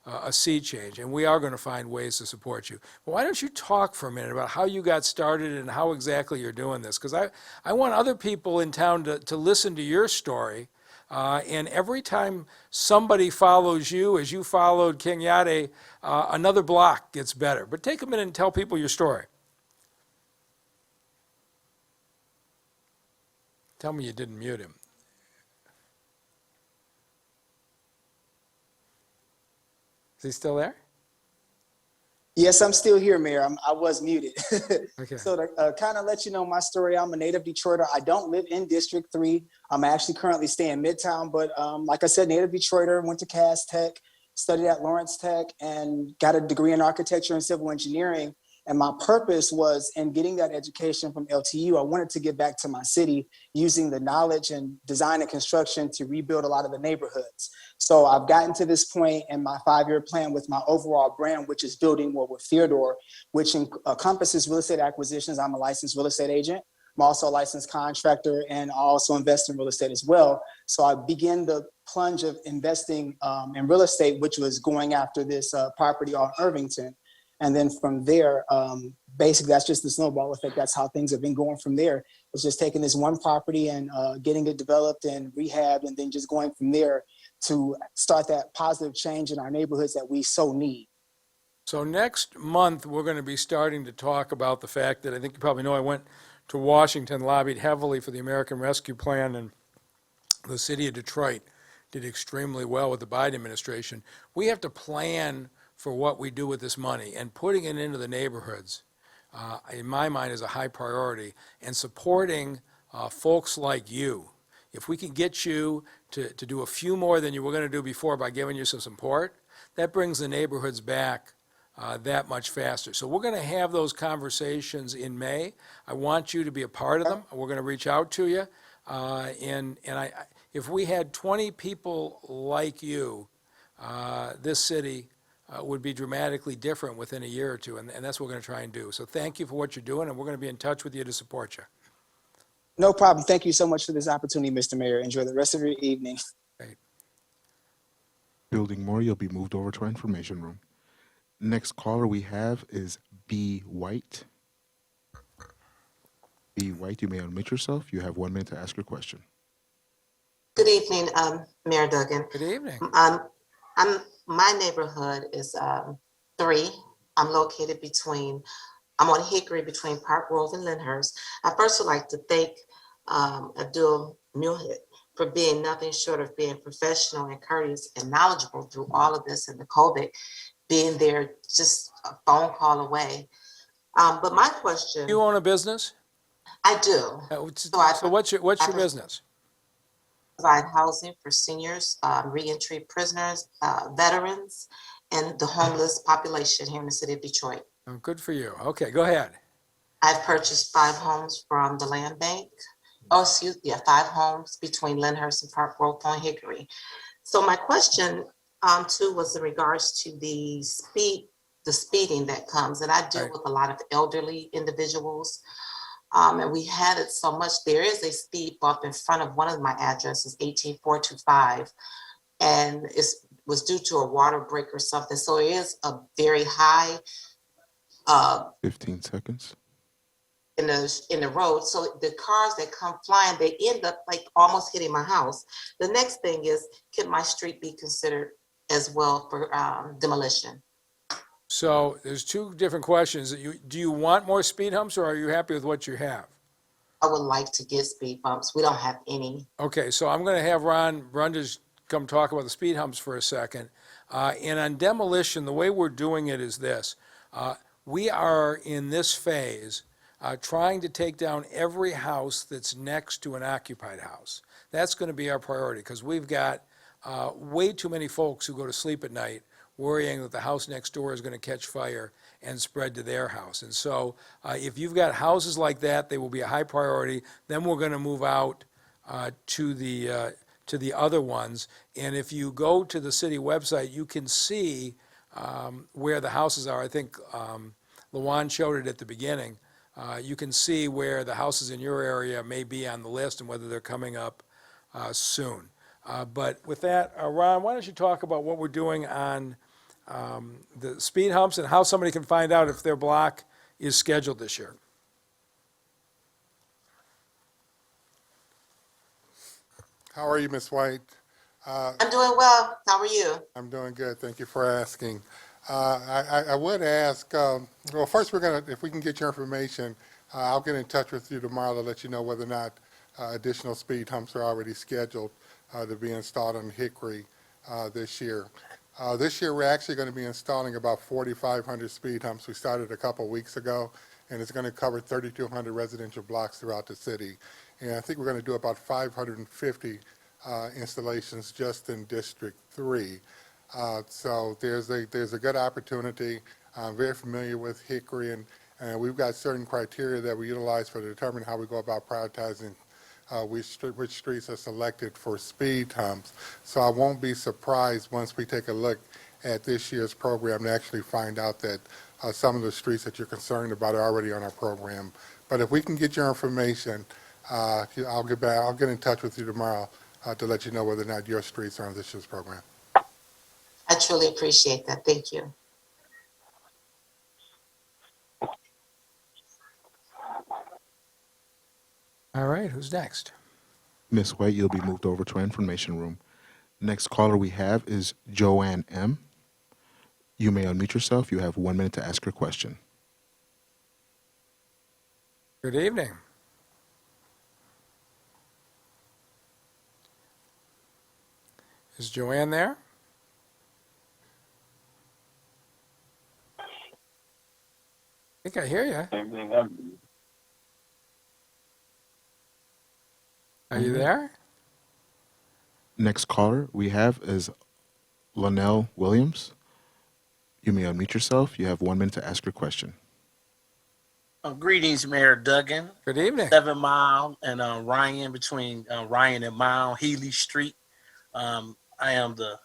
A: a sea change, and we are going to find ways to support you. But why don't you talk for a minute about how you got started and how exactly you're doing this? Because I want other people in town to listen to your story. And every time somebody follows you, as you followed King Yachty, another block gets better. But take a minute and tell people your story. Tell me you didn't mute him. Is he still there?
N: Yes, I'm still here, Mayor. I was muted.
A: Okay.
N: So to kind of let you know my story, I'm a native Detroiter. I don't live in District 3. I'm actually currently staying in Midtown, but like I said, native Detroiter, went to Cass Tech, studied at Lawrence Tech, and got a degree in architecture and civil engineering. And my purpose was in getting that education from LTU, I wanted to get back to my city using the knowledge and design and construction to rebuild a lot of the neighborhoods. So I've gotten to this point in my 5-year plan with my overall brand, which is Building More with Theodore, which encompasses real estate acquisitions. I'm a licensed real estate agent. I'm also a licensed contractor, and I also invest in real estate as well. So I begin the plunge of investing in real estate, which was going after this property on Irvington. And then from there, basically, that's just the snowball effect. That's how things have been going from there. It's just taking this one property and getting it developed and rehabbed, and then just going from there to start that positive change in our neighborhoods that we so need.
A: So next month, we're going to be starting to talk about the fact that I think you probably know I went to Washington, lobbied heavily for the American Rescue Plan, and the city of Detroit did extremely well with the Biden administration. We have to plan for what we do with this money, and putting it into the neighborhoods, in my mind, is a high priority, and supporting folks like you. If we can get you to do a few more than you were going to do before by giving you some support, that brings the neighborhoods back that much faster. So we're going to have those conversations in May. I want you to be a part of them. We're going to reach out to you. If we had 20 people like you, this city would be dramatically different within a year or two, and that's what we're going to try and do. So thank you for what you're doing, and we're going to be in touch with you to support you.
N: No problem. Thank you so much for this opportunity, Mr. Mayor. Enjoy the rest of your evening.
A: Great.
C: Building more, you'll be moved over to our information room. Next caller we have is B. White. B. White, you may unmute yourself. You have 1 minute to ask your question.
O: Good evening, Mayor Duggan.
A: Good evening.
O: My neighborhood is 3. I'm located I'm on Hickory between Park Grove and Lyndhurst. I first would like to thank Abdul Muhit for being nothing short of being professional and courteous and knowledgeable through all of this and the COVID, being there just a phone call away. But my question.
A: You own a business?
O: I do.
A: So what's your business?
O: Provide housing for seniors, reentry prisoners, veterans, and the homeless population here in the city of Detroit.
A: Oh, good for you. Okay, go ahead.
O: I've purchased 5 homes from the land bank. 5 homes between Lyndhurst and Park Grove on Hickory. So my question too was in regards to the speeding that comes, and I deal with a lot of elderly individuals. And we had it so much. There is a speed bump in front of one of my addresses, 18425, and it was due to a water break or something. So it is a very high
C: 15 seconds.
O: in the road. So the cars that come flying, they end up like almost hitting my house. The next thing is, can my street be considered as well for demolition?
A: So there's 2 different questions. Do you want more speed humps, or are you happy with what you have?
O: I would like to get speed bumps. We don't have any.
A: Okay, so I'm going to have Ron Brundage come talk about the speed humps for a second. And on demolition, the way we're doing it is this. We are in this phase trying to take down every house that's next to an occupied house. That's going to be our priority, because we've got way too many folks who go to sleep at night worrying that the house next door is going to catch fire and spread to their house. And so if you've got houses like that, they will be a high priority. Then we're going to move out to the other ones. And if you go to the city website, you can see where the houses are. I think Lawan showed it at the beginning. You can see where the houses in your area may be on the list and whether they're coming up soon. But with that, Ron, why don't you talk about what we're doing on the speed humps and how somebody can find out if their block is scheduled this year.
P: How are you, Ms. White?
O: I'm doing well. How are you?
P: I'm doing good. Thank you for asking. I would ask, well, first if we can get your information, I'll get in touch with you tomorrow to let you know whether or not additional speed humps are already scheduled to be installed on Hickory this year. This year, we're actually going to be installing about 4,500 speed humps. We started a couple weeks ago, and it's going to cover 3,200 residential blocks throughout the city. And I think we're going to do about 550 installations just in District 3. So there's a good opportunity. I'm very familiar with Hickory, and we've got certain criteria that we utilize to determine how we go about prioritizing which streets are selected for speed humps. So I won't be surprised once we take a look at this year's program to actually find out that some of the streets that you're concerned about are already on our program. But if we can get your information, I'll get in touch with you tomorrow to let you know whether or not your streets are on this year's program.
O: I truly appreciate that. Thank you.
A: All right, who's next?
C: Ms. White, you'll be moved over to our information room. Next caller we have is Joanne M. You may unmute yourself. You have 1 minute to ask your question.
A: Good evening. Is Joanne there? I think I hear you. Are you there?
C: Next caller we have is Lonell Williams. You may unmute yourself. You have 1 minute to ask your question.
Q: Greetings, Mayor Duggan.
A: Good evening.
Q: 7 Mile and Ryan, between Ryan and Mile, Healy Street. I am the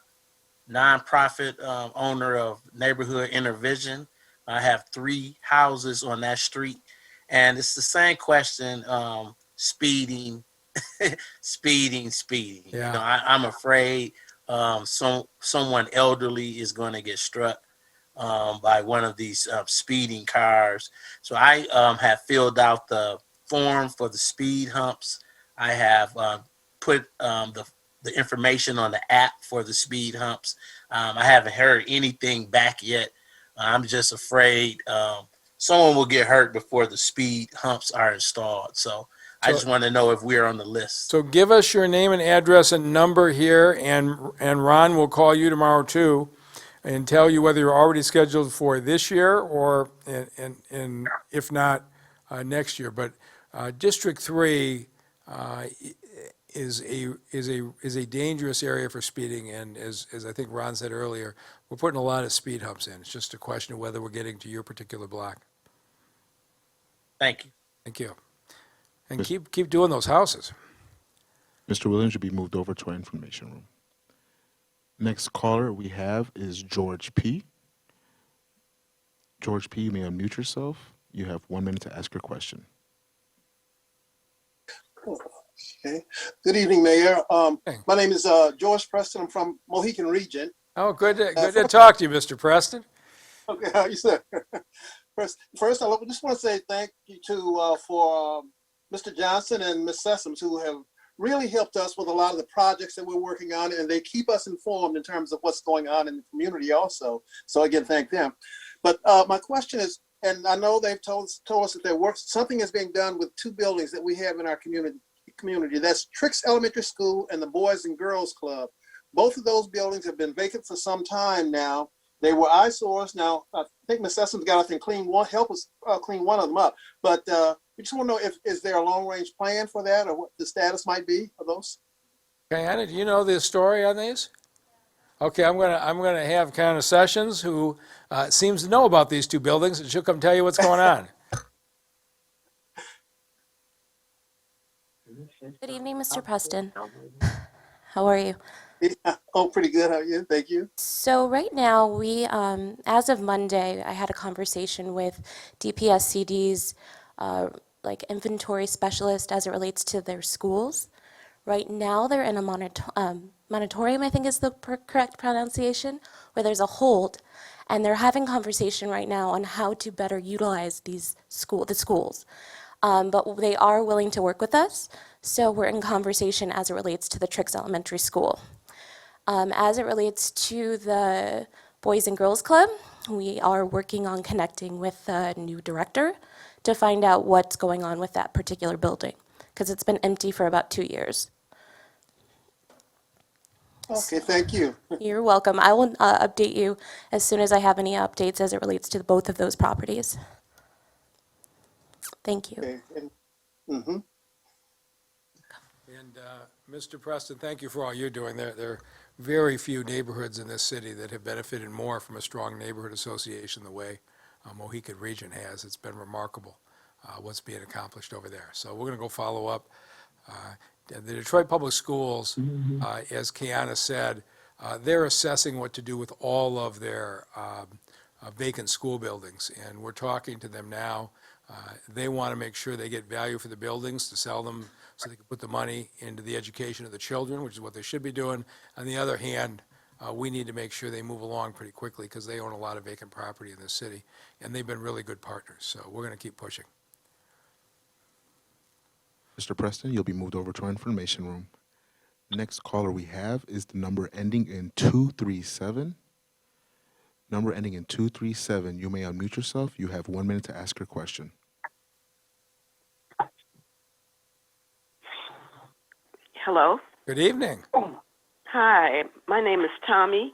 Q: nonprofit owner of Neighborhood Intervision. I have 3 houses on that street, and it's the same question: speeding, speeding.
A: Yeah.
Q: You know, I'm afraid someone elderly is going to get struck by one of these speeding cars. So I have filled out the form for the speed humps. I have put the information on the app for the speed humps. I haven't heard anything back yet. I'm just afraid someone will get hurt before the speed humps are installed. So I just want to know if we're on the list.
A: So give us your name and address and number here, and Ron will call you tomorrow too, and tell you whether you're already scheduled for this year or, and if not, next year. But District 3 is a dangerous area for speeding, and as I think Ron said earlier, we're putting a lot of speed humps in. It's just a question of whether we're getting to your particular block.
Q: Thank you.
A: Thank you. And keep doing those houses.
C: Mr. Williams should be moved over to our information room. Next caller we have is George P. George P., you may unmute yourself. You have 1 minute to ask your question.
R: Okay. Good evening, Mayor. My name is George Preston. I'm from Mohican Region.
A: Oh, good to talk to you, Mr. Preston.
R: Okay, how you sir? First, I just want to say thank you for Mr. Johnson and Ms. Sessoms, who have really helped us with a lot of the projects that we're working on, and they keep us informed in terms of what's going on in the community also. So again, thank them. But my question is, and I know they've told us that something is being done with 2 buildings that we have in our community. That's Trix Elementary School and the Boys and Girls Club. Both of those buildings have been vacant for some time now. They were eyesores. Now, I think Ms. Sessoms got to help us clean one of them up. But we just want to know is there a long-range plan for that, or what the status might be of those?
A: Okay, Anna, do you know the story on these? Okay, I'm gonna have Connie Sessions, who seems to know about these 2 buildings, and she'll come tell you what's going on.
S: Good evening, Mr. Preston. How are you?
R: Oh, pretty good. How are you? Thank you.
S: So right now, we, as of Monday, I had a conversation with DPSCD's like inventory specialist as it relates to their schools. Right now, they're in a moratorium, I think is the correct pronunciation, where there's a hold, and they're having conversation right now on how to better utilize the schools. But they are willing to work with us, so we're in conversation as it relates to the Trix Elementary School. As it relates to the Boys and Girls Club, we are working on connecting with the new director to find out what's going on with that particular building, because it's been empty for about 2 years.
R: Okay, thank you.
S: You're welcome. I will update you as soon as I have any updates as it relates to both of those properties. Thank you.
R: Okay.
A: And Mr. Preston, thank you for all you're doing. There are very few neighborhoods in this city that have benefited more from a strong neighborhood association the way Mohican Region has. It's been remarkable what's being accomplished over there. So we're going to go follow up. The Detroit Public Schools, as Kiana said, they're assessing what to do with all of their vacant school buildings, and we're talking to them now They want to make sure they get value for the buildings to sell them so they can put the money into the education of the children, which is what they should be doing. On the other hand, we need to make sure they move along pretty quickly because they own a lot of vacant property in this city, and they've been really good partners. So we're going to keep pushing.
C: Mr. Preston, you'll be moved over to our information room. Next caller we have is the number ending in 237. Number ending in 237. You may unmute yourself. You have 1 minute to ask your question.
T: Hello.
A: Good evening.
T: Hi, my name is Tommy,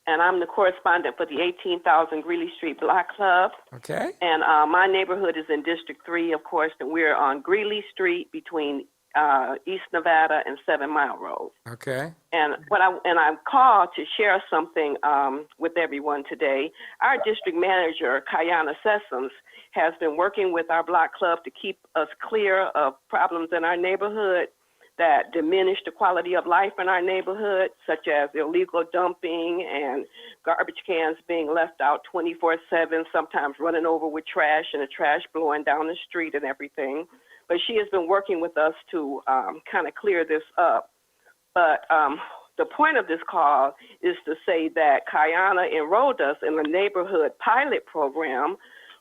T: and I'm the correspondent for the 18,000 Greeley Street Block Club.
A: Okay.
T: And my neighborhood is in District 3, of course, and we're on Greeley Street between East Nevada and 7 Mile Road.
A: Okay.
T: And I called to share something with everyone today. Our district manager, Kayana Sessoms, has been working with our block club to keep us clear of problems in our neighborhood that diminish the quality of life in our neighborhood, such as illegal dumping and garbage cans being left out 24/7, sometimes running over with trash and the trash blowing down the street and everything. But she has been working with us to kind of clear this up. But the point of this call is to say that Kayana enrolled us in a neighborhood pilot program,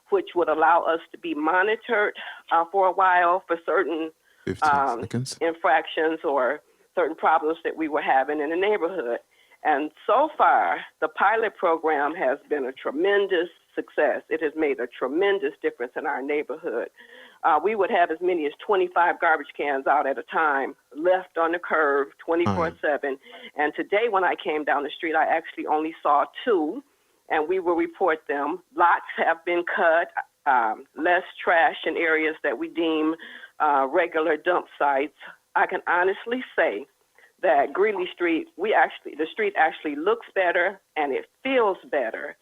T: which would allow us to be monitored for a while for certain
C: 15 seconds.
T: infractions or certain problems that we were having in the neighborhood. And so far, the pilot program has been a tremendous success. It has made a tremendous difference in our neighborhood. We would have as many as 25 garbage cans out at a time, left on the curb 24/7. And today when I came down the street, I actually only saw 2, and we will report them. Lots have been cut, less trash in areas that we deem regular dump sites. I can honestly say that Greeley Street, the street actually looks better and it feels better.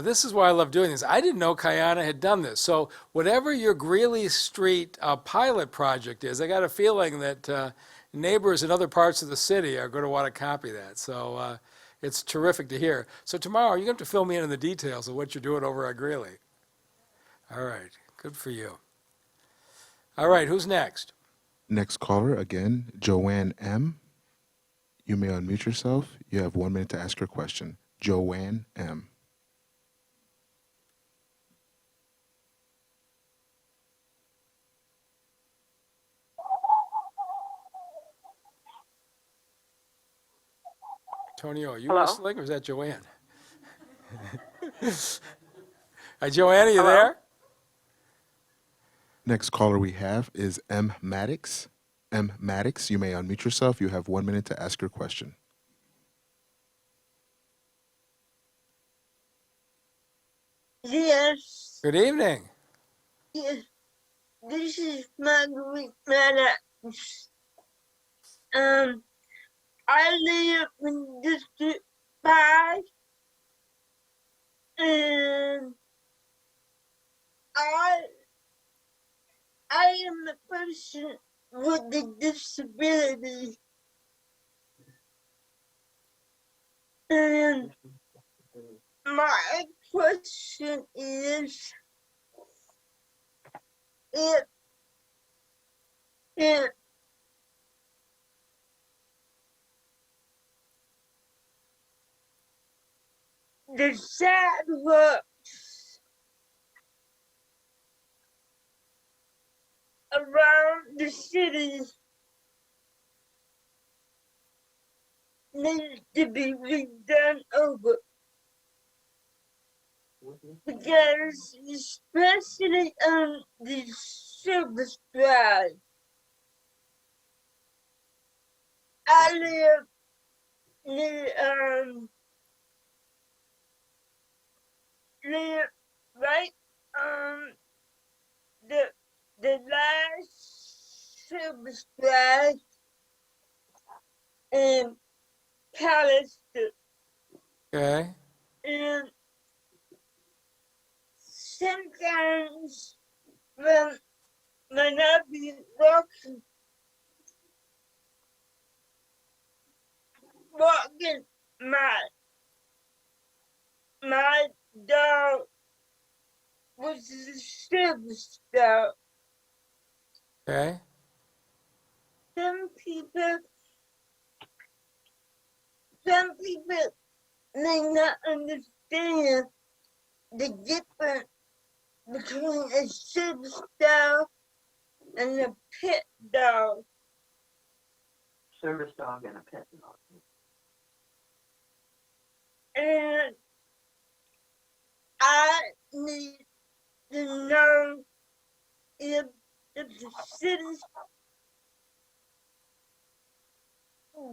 A: This is why I love doing this. I didn't know Kayana had done this. So whatever your Greeley Street pilot project is, I got a feeling that neighbors in other parts of the city are going to want to copy that. So it's terrific to hear. So tomorrow, you're going to have to fill me in on the details of what you're doing over at Greeley. All right. Good for you. All right. Who's next?
C: Next caller, again, Joanne M. You may unmute yourself. You have 1 minute to ask your question. Joanne M.
A: Tonio, are you
T: Hello?
A: listening, or is that Joanne? Hi, Joanne, are you
T: Hello?
A: there?
C: Next caller we have is M. Maddox. M. Maddox, you may unmute yourself. You have 1 minute to ask your question.
U: Yes,
A: Good evening.
U: yes. This is Marguerite Maddox. I live in District 5, and I am a person with a disability. And my question is, if the sidewalks around the city need to be redone over. Because especially on the service drive, I live right on the last service drive in Pallister.
A: Okay.
U: And sometimes when I be walking my dog was the service dog.
A: Okay?
U: Some people may not understand the difference between a service dog and a pet dog.
B: Service dog and a pet dog.
U: And I need to know if the city's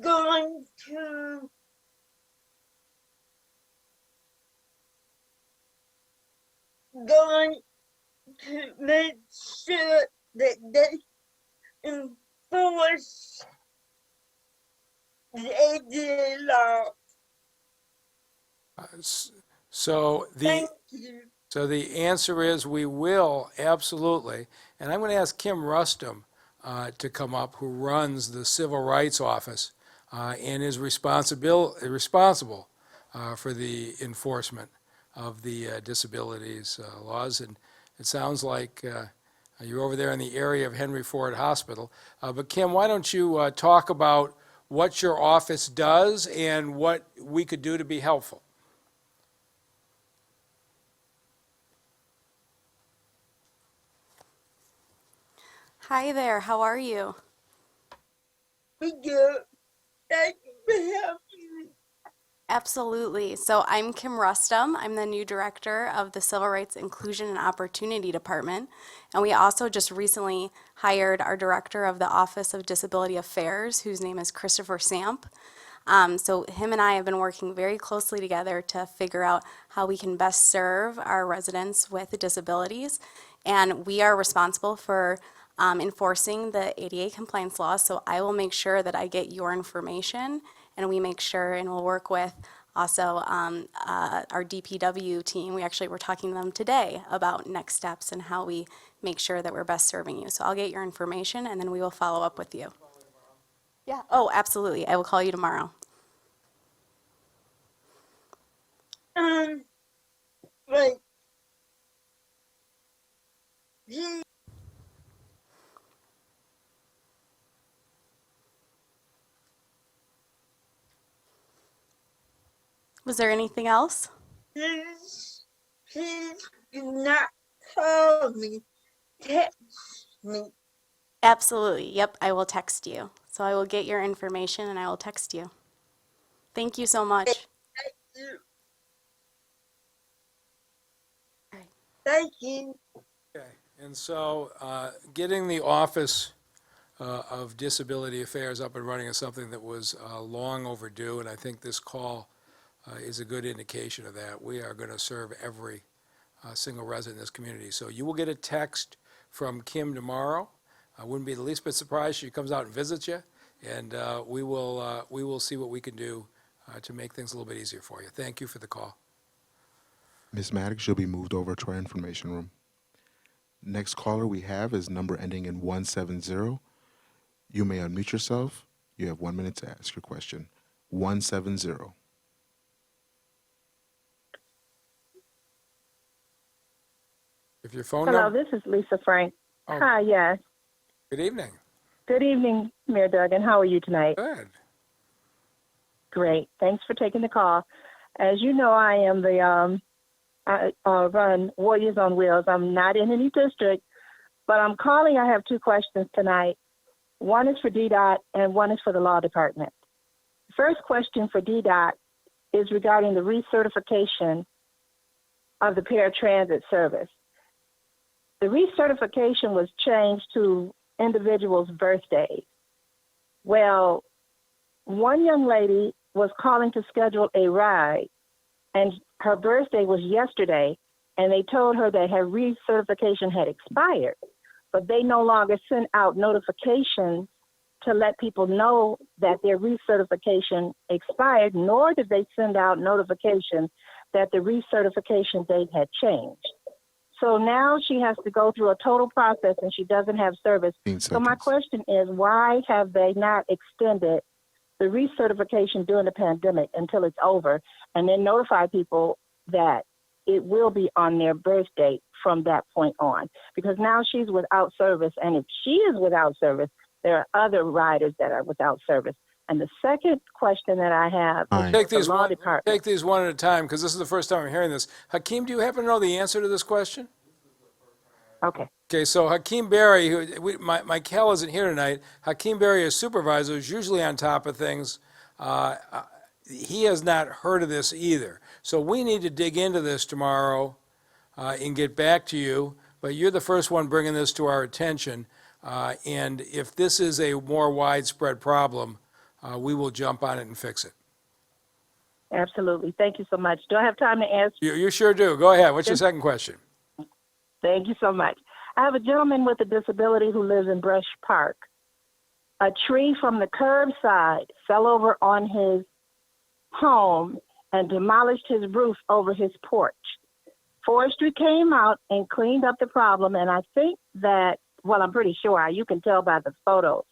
U: going to make sure that they enforce the ADA law.
A: So
U: Thank you.
A: the answer is we will, absolutely. And I'm going to ask Kim Rustum to come up, who runs the Civil Rights Office and is responsible for the enforcement of the disabilities laws. And it sounds like you're over there in the area of Henry Ford Hospital. But Kim, why don't you talk about what your office does and what we could do to be helpful?
V: Hi there, how are you?
U: We do. Thank you for helping me.
V: Absolutely. So I'm Kim Rustum. I'm the new director of the Civil Rights Inclusion and Opportunity Department. And we also just recently hired our director of the Office of Disability Affairs, whose name is Christopher Samp. So him and I have been working very closely together to figure out how we can best serve our residents with disabilities. And we are responsible for enforcing the ADA compliance law. So I will make sure that I get your information, and we make sure, and we'll work with also our DPW team. We actually were talking to them today about next steps and how we make sure that we're best serving you. So I'll get your information, and then we will follow up with you. Yeah. Oh, absolutely. I will call you tomorrow.
U: Like,
V: Was there anything else?
U: please do not call me. Text me.
V: Absolutely. Yep, I will text you. So I will get your information and I will text you. Thank you so much.
U: Thank you. Thank you.
A: Okay, and so getting the Office of Disability Affairs up and running is something that was long overdue, and I think this call is a good indication of that. We are going to serve every single resident in this community. So you will get a text from Kim tomorrow. I wouldn't be the least bit surprised if she comes out and visits you, and we will see what we can do to make things a little bit easier for you. Thank you for the call.
C: Ms. Maddox, you'll be moved over to our information room. Next caller we have is number ending in 170. You may unmute yourself. You have 1 minute to ask your question. 170.
A: If your phone
W: Hello,
A: number...
W: this is Lisa Frank.
A: Oh.
W: Hi, yes.
A: Good evening.
W: Good evening, Mayor Duggan. How are you tonight?
A: Good.
W: Great. Thanks for taking the call. As you know, I am the I run Warriors on Wheels. I'm not in any district, but I'm calling. I have two questions tonight. One is for DDOT and one is for the law department. First question for DDOT is regarding the recertification of the paratransit service. The recertification was changed to individuals' birthdays. Well, one young lady was calling to schedule a ride, and her birthday was yesterday, and they told her that her recertification had expired, but they no longer sent out notifications to let people know that their recertification expired, nor did they send out notification that the recertification date had changed. So now she has to go through a total process and she doesn't have service. So my question is, why have they not extended the recertification during the pandemic until it's over and then notify people that it will be on their birth date from that point on, because now she's without service. And if she is without service, there are other riders that are without service. And the second question that I have is
A: Take
W: the
A: these
W: law department.
A: take these one at a time, because this is the first time I'm hearing this. Hakeem, do you happen to know the answer to this question?
W: Okay.
A: Okay, so Hakeem Berry, my Cal isn't here tonight. Hakeem Berry is supervisor, is usually on top of things. He has not heard of this either. So we need to dig into this tomorrow and get back to you. But you're the first one bringing this to our attention. And if this is a more widespread problem, we will jump on it and fix it.
W: Absolutely. Thank you so much. Do I have time to answer?
A: You sure do. Go ahead. What's your second question?
W: Thank you so much. I have a gentleman with a disability who lives in Brush Park. A tree from the curbside fell over on his home and demolished his roof over his porch. Forestry came out and cleaned up the problem, and I think that, well, I'm pretty sure, you can tell by the photos,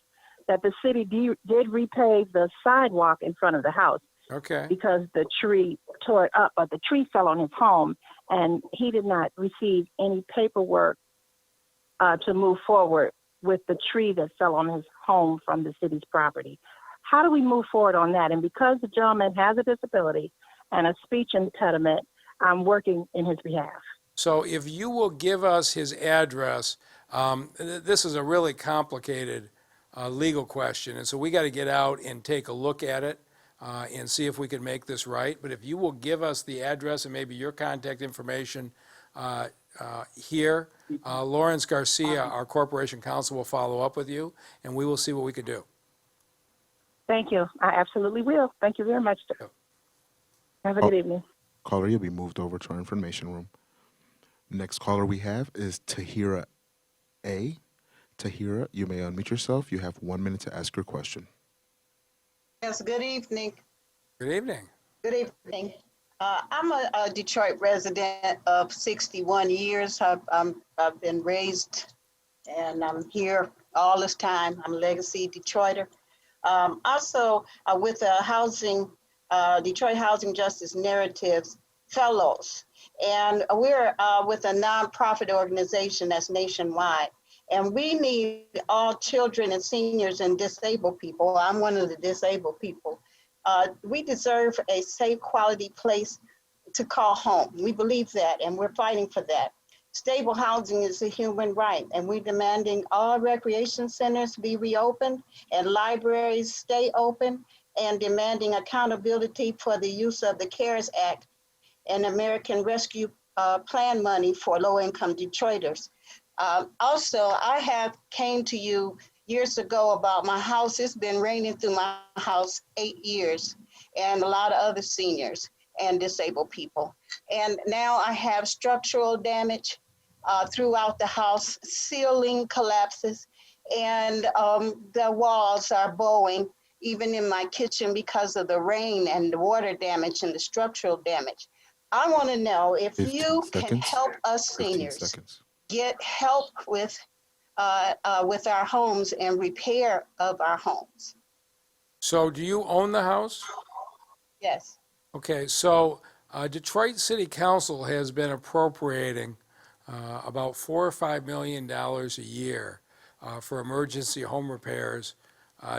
W: that the city did repave the sidewalk in front of the house.
A: Okay.
W: Because the tree tore it up, but the tree fell on his home, and he did not receive any paperwork to move forward with the tree that fell on his home from the city's property. How do we move forward on that? And because the gentleman has a disability and a speech impediment, I'm working in his behalf.
A: So if you will give us his address, this is a really complicated legal question, and so we got to get out and take a look at it and see if we can make this right. But if you will give us the address and maybe your contact information here, Lawrence Garcia, our corporation counsel, will follow up with you, and we will see what we can do.
W: Thank you. I absolutely will. Thank you very much, sir. Have a good evening.
C: Caller, you'll be moved over to our information room. Next caller we have is Tahira A. Tahira, you may unmute yourself. You have 1 minute to ask your question.
B: Yes, good evening.
A: Good evening.
B: Good evening. I'm a Detroit resident of 61 years. I've been raised and I'm here all this time. I'm a legacy Detroiter. Also with the Detroit Housing Justice Narratives Fellows. And we're with a nonprofit organization that's nationwide. And we need all children and seniors and disabled people. I'm one of the disabled people. We deserve a safe, quality place to call home. We believe that, and we're fighting for that. Stable housing is a human right, and we're demanding all recreation centers be reopened and libraries stay open, and demanding accountability for the use of the CARES Act and American Rescue Plan money for low-income Detroiters. Also, I came to you years ago about my house. It's been raining through my house 8 years, and a lot of other seniors and disabled people. And now I have structural damage throughout the house, ceiling collapses, and the walls are bowing, even in my kitchen because of the rain and the water damage and the structural damage. I want to know if you can help us seniors get help with our homes and repair of our homes.
A: So do you own the house?
B: Yes.
A: Okay, so Detroit City Council has been appropriating about $4 or $5 million a year for emergency home repairs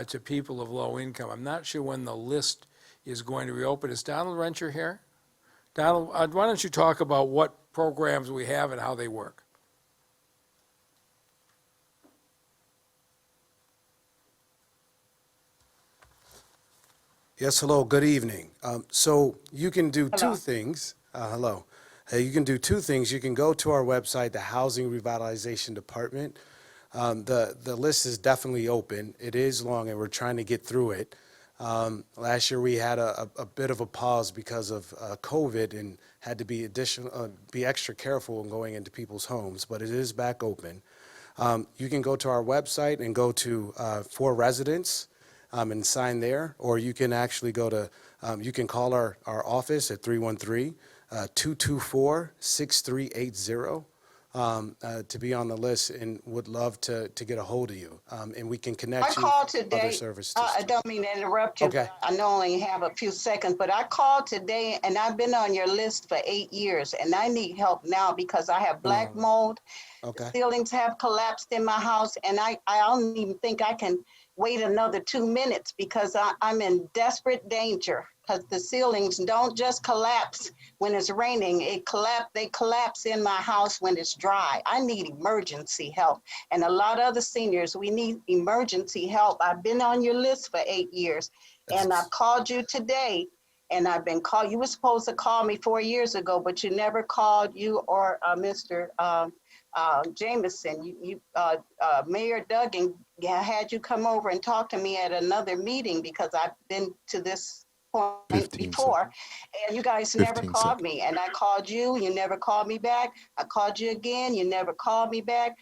A: to people of low income. I'm not sure when the list is going to reopen. Is Donald Rencher here? Donald, why don't you talk about what programs we have and how they work?
D: Yes, hello, good evening. So you can do two things. Hello. You can do two things. You can go to our website, the Housing Revitalization Department. The list is definitely open. It is long, and we're trying to get through it. Last year we had a bit of a pause because of COVID and had to be extra careful in going into people's homes, but it is back open. You can go to our website and go to For Residents and sign there, or you can actually go to, you can call our office at 313-224-6380. to be on the list and would love to get a hold of you. And we can
B: I
D: connect you
B: called
D: with other
B: today.
D: services.
B: I don't mean to interrupt you.
D: Okay.
B: I know I only have a few seconds, but I called today and I've been on your list for 8 years and I need help now because I have black mold.
D: Okay.
B: Ceilings have collapsed in my house and I don't even think I can wait another 2 minutes because I'm in desperate danger because the ceilings don't just collapse when it's raining. They collapse in my house when it's dry. I need emergency help. And a lot of other seniors, we need emergency help. I've been on your list for 8 years and I've called you today and I've been called. You were supposed to call me 4 years ago, but you never called, you or Mr. Jameson. Mayor Duggan had you come over and talk to me at another meeting because I've been to this point
C: 15
B: before,
C: seconds.
B: and you guys never
C: 15
B: called
C: seconds.
B: me. And I called you, you never called me back. I called you again, you never called me back.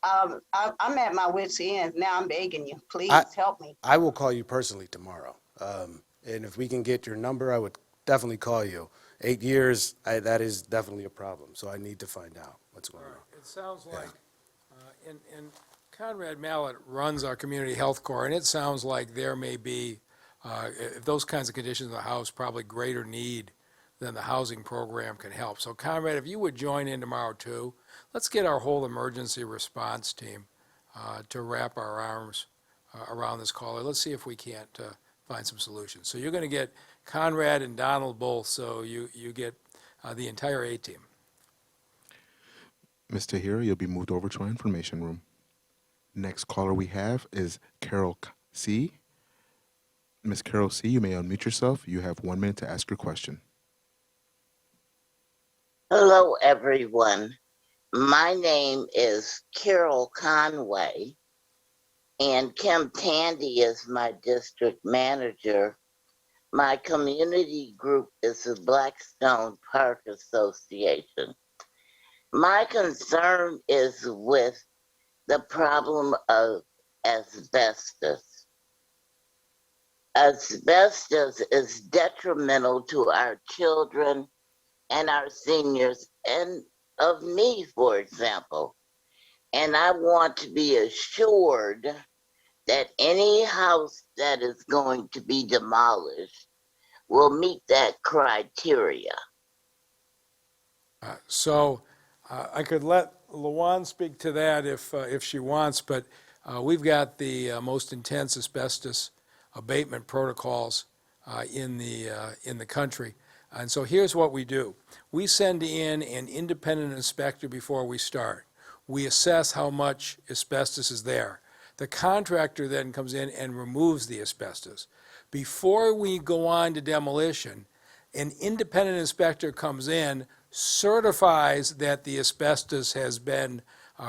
B: I'm at my wit's end. Now I'm begging you, please help me.
D: I will call you personally tomorrow. And if we can get your number, I would definitely call you. 8 years, that is definitely a problem. So I need to find out what's going on.
A: It sounds like, and Conrad Mallett runs our community health corps, and it sounds like there may be, if those kinds of conditions in the house, probably greater need than the housing program can help. So Conrad, if you would join in tomorrow too, let's get our whole emergency response team to wrap our arms around this caller. Let's see if we can't find some solutions. So you're going to get Conrad and Donald both, so you get the entire A-team.
C: Mr. Hero, you'll be moved over to our information room. Next caller we have is Carol C. Ms. Carol C., you may unmute yourself. You have 1 minute to ask your question.
E: Hello, everyone. My name is Carol Conway, and Kim Tandy is my district manager. My community group is the Blackstone Park Association. My concern is with the problem of asbestos. Asbestos is detrimental to our children and our seniors, and of me, for example. And I want to be assured that any house that is going to be demolished will meet that criteria.
A: I could let Lawan speak to that if she wants, but we've got the most intense asbestos abatement protocols in the country. And so here's what we do. We send in an independent inspector before we start. We assess how much asbestos is there. The contractor then comes in and removes the asbestos. Before we go on to demolition, an independent inspector comes in, certifies that the asbestos has been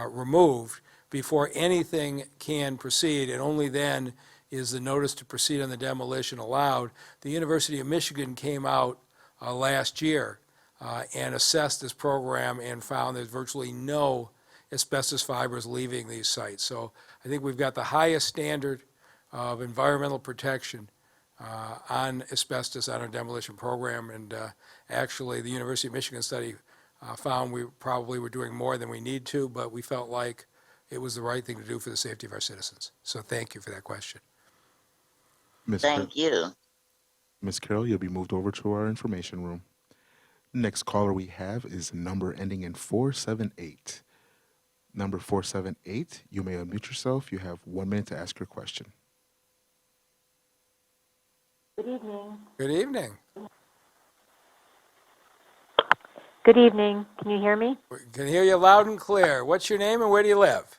A: removed before anything can proceed, and only then is the notice to proceed on the demolition allowed. The University of Michigan came out last year and assessed this program and found there's virtually no asbestos fibers leaving these sites. So I think we've got the highest standard of environmental protection on asbestos on our demolition program, and actually the University of Michigan study found we probably were doing more than we need to, but we felt like it was the right thing to do for the safety of our citizens. So thank you for that question.
E: Thank you.
C: Ms. Carroll, you'll be moved over to our information room. Next caller we have is number ending in 478. Number 478, you may unmute yourself. You have 1 minute to ask your question.
G: Good evening.
A: Good evening.
G: Good evening. Can you hear me?
A: We can hear you loud and clear. What's your name and where do you live?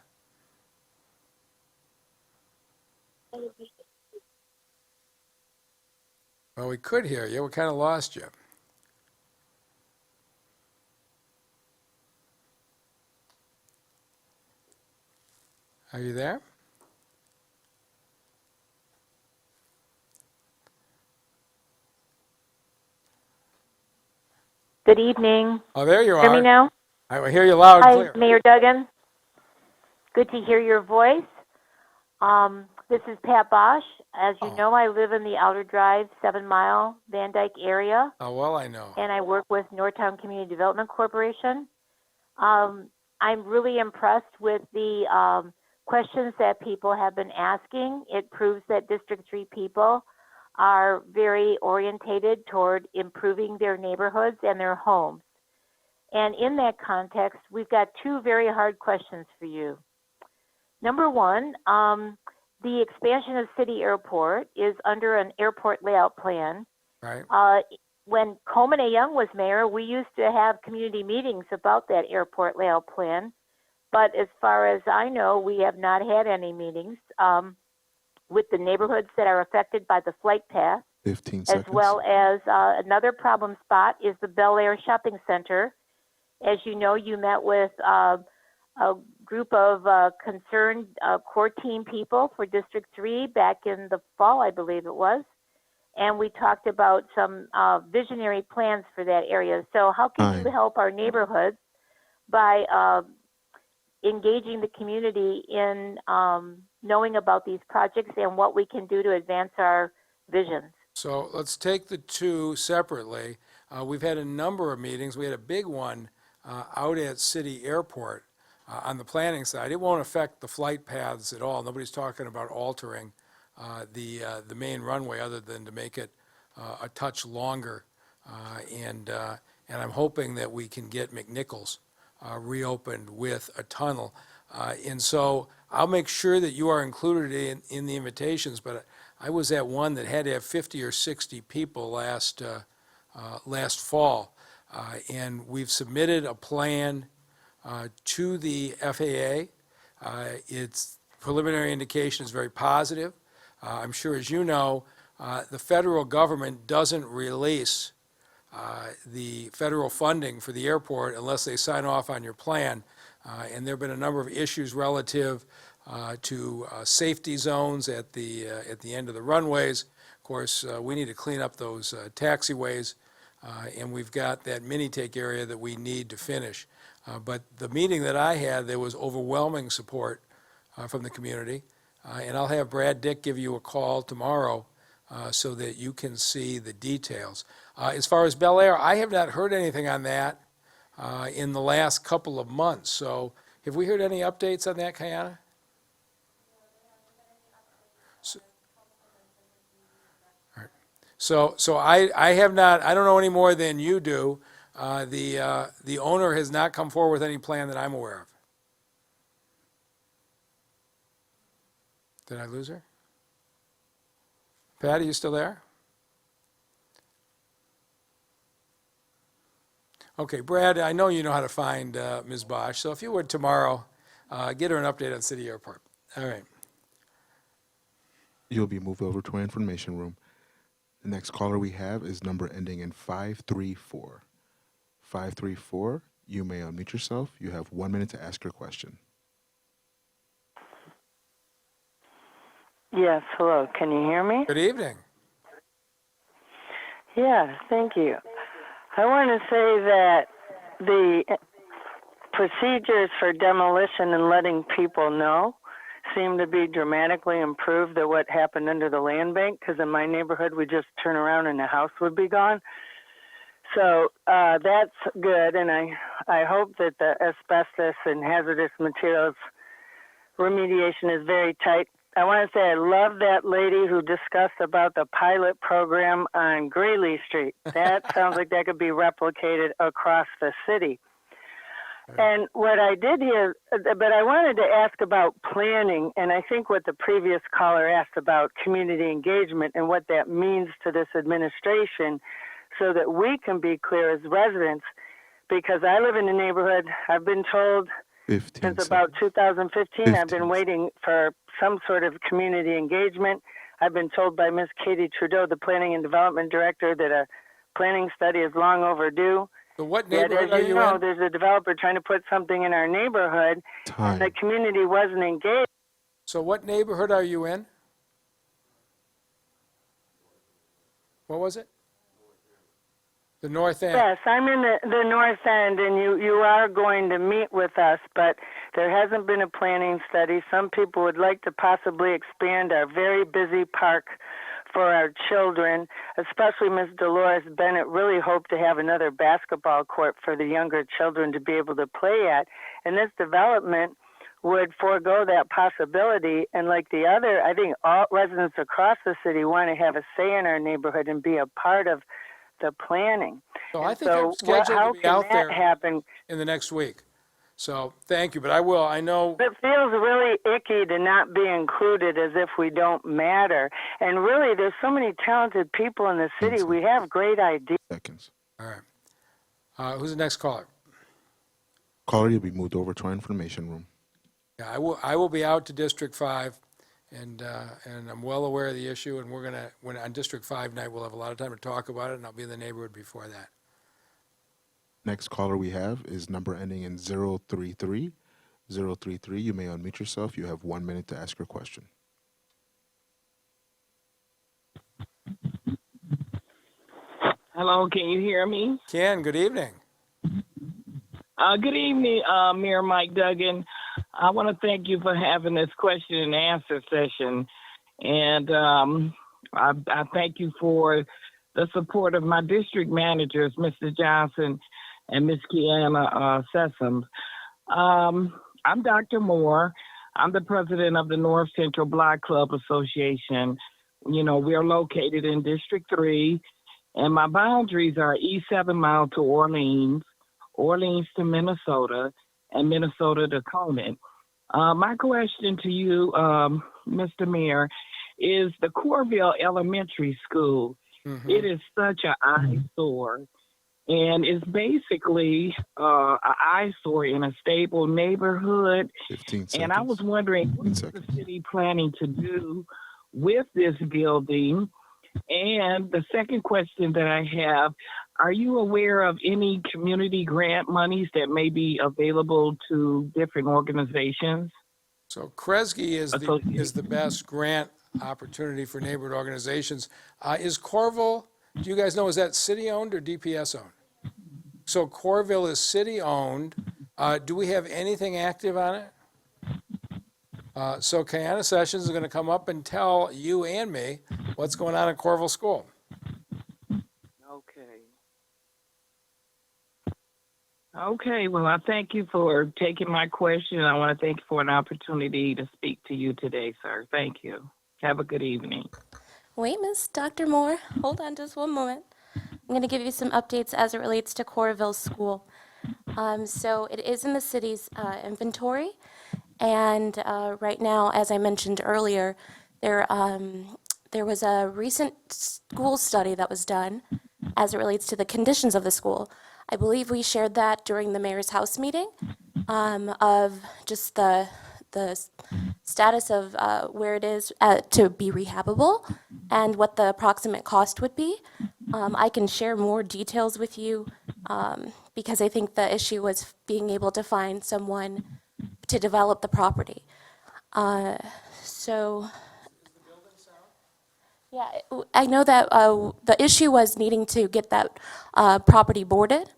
A: Well, we could hear you. We kind of lost you. Are you there?
G: Good evening.
A: Oh, there you are.
G: Hear me now?
A: I hear you loud and
G: Hi,
A: clear.
G: Mayor Duggan. Good to hear your voice. This is Pat Bosch. As you know, I live in the Outer Drive, 7 Mile, Van Dyke area.
A: Oh, well, I know.
G: And I work with Northtown Community Development Corporation. I I'm really impressed with the questions that people have been asking. It proves that District 3 people are very orientated toward improving their neighborhoods and their homes. And in that context, we've got two very hard questions for you. Number one, the expansion of City Airport is under an airport layout plan.
A: Right.
G: When Coleman A. Young was mayor, we used to have community meetings about that airport layout plan. But as far as I know, we have not had any meetings with the neighborhoods that are affected by the flight path.
C: 15
G: as
C: seconds.
G: well as another problem spot is the Bel Air Shopping Center. As you know, you met with a group of concerned core team people for District 3 back in the fall, I believe it was. And we talked about some visionary plans for that area. So how can you help our neighborhoods by engaging the community in knowing about these projects and what we can do to advance our visions?
A: So let's take the two separately. We've had a number of meetings. We had a big one out at City Airport on the planning side. It won't affect the flight paths at all. Nobody's talking about altering the main runway other than to make it a touch longer. And I'm hoping that we can get McNichols reopened with a tunnel. And so I'll make sure that you are included in the invitations, but I was at one that had to have 50 or 60 people last fall. And we've submitted a plan to the FAA. Its preliminary indication is very positive. I'm sure, as you know, the federal government doesn't release the federal funding for the airport unless they sign off on your plan. And there have been a number of issues relative to safety zones at the end of the runways. Of course, we need to clean up those taxiways, and we've got that mini take area that we need to finish. But the meeting that I had, there was overwhelming support from the community, and I'll have Brad Dick give you a call tomorrow so that you can see the details. As far as Bel Air, I have not heard anything on that in the last couple of months. So have we heard any updates on that, Kayana? So I have not, I don't know any more than you do. The owner has not come forward with any plan that I'm aware of. Did I lose her? Pat, are you still there? Okay, Brad, I know you know how to find Ms. Bosch, so if you would tomorrow, get her an update on City Airport. All right.
C: You'll be moved over to our information room. The next caller we have is number ending in 534. 534, you may unmute yourself. You have 1 minute to ask your question.
F: Yes, hello. Can you hear me?
A: Good evening.
F: Yeah, thank you. I want to say that the procedures for demolition and letting people know seem to be dramatically improved than what happened under the land bank, because in my neighborhood, we just turn around and the house would be gone. So that's good, and I hope that the asbestos and hazardous materials remediation is very tight. I want to say I love that lady who discussed about the pilot program on Greeley Street. That sounds like that could be replicated across the city. And what I did here, but I wanted to ask about planning, and I think what the previous caller asked about community engagement and what that means to this administration so that we can be clear as residents, because I live in a neighborhood, I've been told since about 2015, I've been waiting for some sort of community engagement. I've been told by Ms. Katie Trudeau, the Planning and Development Director, that a planning study is long overdue.
A: So what
F: Yet,
A: neighborhood
F: as
A: are
F: you
A: you
F: know,
A: in?
F: there's a developer trying to put something in our neighborhood, and the community wasn't engaged.
A: So what neighborhood are you in? What was it? The North End.
F: Yes, I'm in the North End, and you are going to meet with us, but there hasn't been a planning study. Some people would like to possibly expand our very busy park for our children, especially Ms. Dolores Bennett, really hoped to have another basketball court for the younger children to be able to play at. And this development would forego that possibility. And like the other, I think all residents across the city want to have a say in our neighborhood and be a part of the planning.
A: So I think I'm scheduled to be out there in the next week. So thank you, but I will. I know
F: it feels really icky to not be included, as if we don't matter. And really, there's so many talented people in the city. We have great ideas.
C: Seconds.
A: All right. Who's the next caller?
C: Caller, you'll be moved over to our information room.
A: Yeah, I will be out to District 5, and I'm well aware of the issue. And we're when on District 5 night, we'll have a lot of time to talk about it, and I'll be in the neighborhood before that.
C: Next caller we have is number ending in 033. 033, you may unmute yourself. You have 1 minute to ask your question.
H: Hello, can you hear me?
A: Ken, good evening.
H: Good evening, Mayor Mike Duggan. I want to thank you for having this question and answer session. And I thank you for the support of my district managers, Mr. Johnson and Ms. Kiana Sessoms. I'm Dr. Moore. I'm the president of the North Central Block Club Association. You know, we're located in District 3, and my boundaries are East 7 Mile to Orleans, Orleans to Minnesota, and Minnesota to Conant. My question to you, Mr. Mayor, is the Corville Elementary School. Mm-hmm. It is such an eyesore, and it's basically an eyesore in a stable neighborhood.
C: 15 seconds.
H: And I was wondering, what is the city planning to do with this building? And the second question that I have, are you aware of any community grant monies that may be available to different organizations?
A: So Kresge is the best grant opportunity for neighborhood organizations. Is Corville, do you guys know, is that city-owned or DPS owned? So Corville is city-owned. Do we have anything active on it? So Kiana Sessions is going to come up and tell you and me what's going on at Corville School.
H: Okay, well, I thank you for taking my question. I want to thank you for an opportunity to speak to you today, sir. Thank you. Have a good evening.
S: Wait, Miss Dr. Moore, hold on just one moment. I'm going to give you some updates as it relates to Corville School. So it is in the city's inventory, and right now, as I mentioned earlier, there was a recent school study that was done as it relates to the conditions of the school. I believe we shared that during the mayor's house meeting of just the status of where it is to be rehabable and what the approximate cost would be. I can share more details with you because I think the issue was being able to find someone to develop the property. Yeah, I know that the issue was needing to get that property boarded.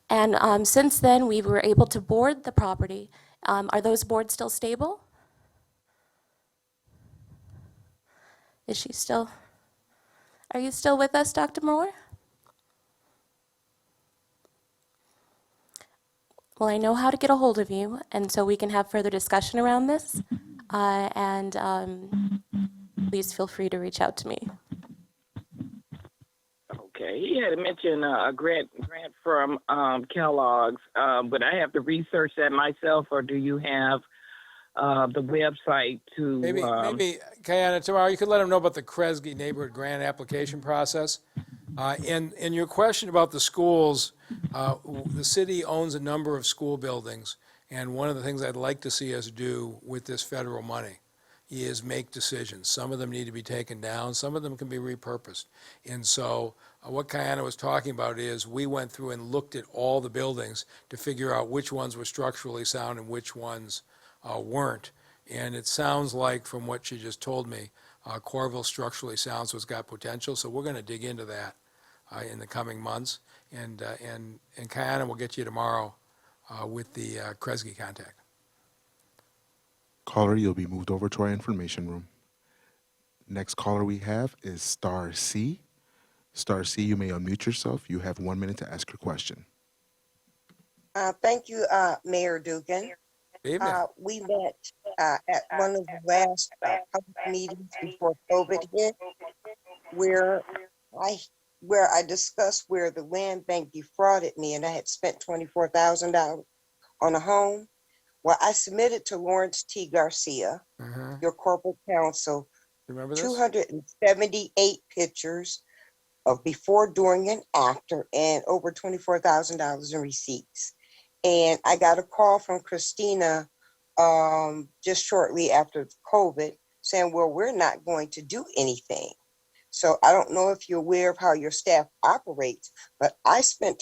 S: And since then, we were able to board the property. Are those boards still stable? Is she still? Are you still with us, Dr. Moore? Well, I know how to get a hold of you, and so we can have further discussion around this. Please feel free to reach out to me.
H: Okay, he had mentioned a grant from Kellogg's. Would I have to research that myself, or do you have the website to?
A: Maybe, Kiana, tomorrow you could let them know about the Kresge neighborhood grant application process. And your question about the schools, the city owns a number of school buildings, and one of the things I'd like to see us do with this federal money is make decisions. Some of them need to be taken down, some of them can be repurposed. And so what Kiana was talking about is we went through and looked at all the buildings to figure out which ones were structurally sound and which ones weren't. And it sounds like, from what she just told me, Corville structurally sound, so it's got potential. So we're going to dig into that in the coming months. And Kiana will get you tomorrow with the Kresge contact.
C: Caller, you'll be moved over to our information room. Next caller we have is Star C. Star C, you may unmute yourself. You have 1 minute to ask your question.
I: Thank you, Mayor Dugan.
A: Good evening.
I: We met at one of the last public meetings before COVID hit, where I discussed where the land bank defrauded me, and I had spent $24,000 on a home. Well, I submitted to Lawrence T. Garcia, your corporate counsel,
A: Remember this?
I: 278 pictures of before, during, and after, and over $24,000 in receipts. And I got a call from Christina just shortly after COVID saying, well, we're not going to do anything. So I don't know if you're aware of how your staff operates, but I spent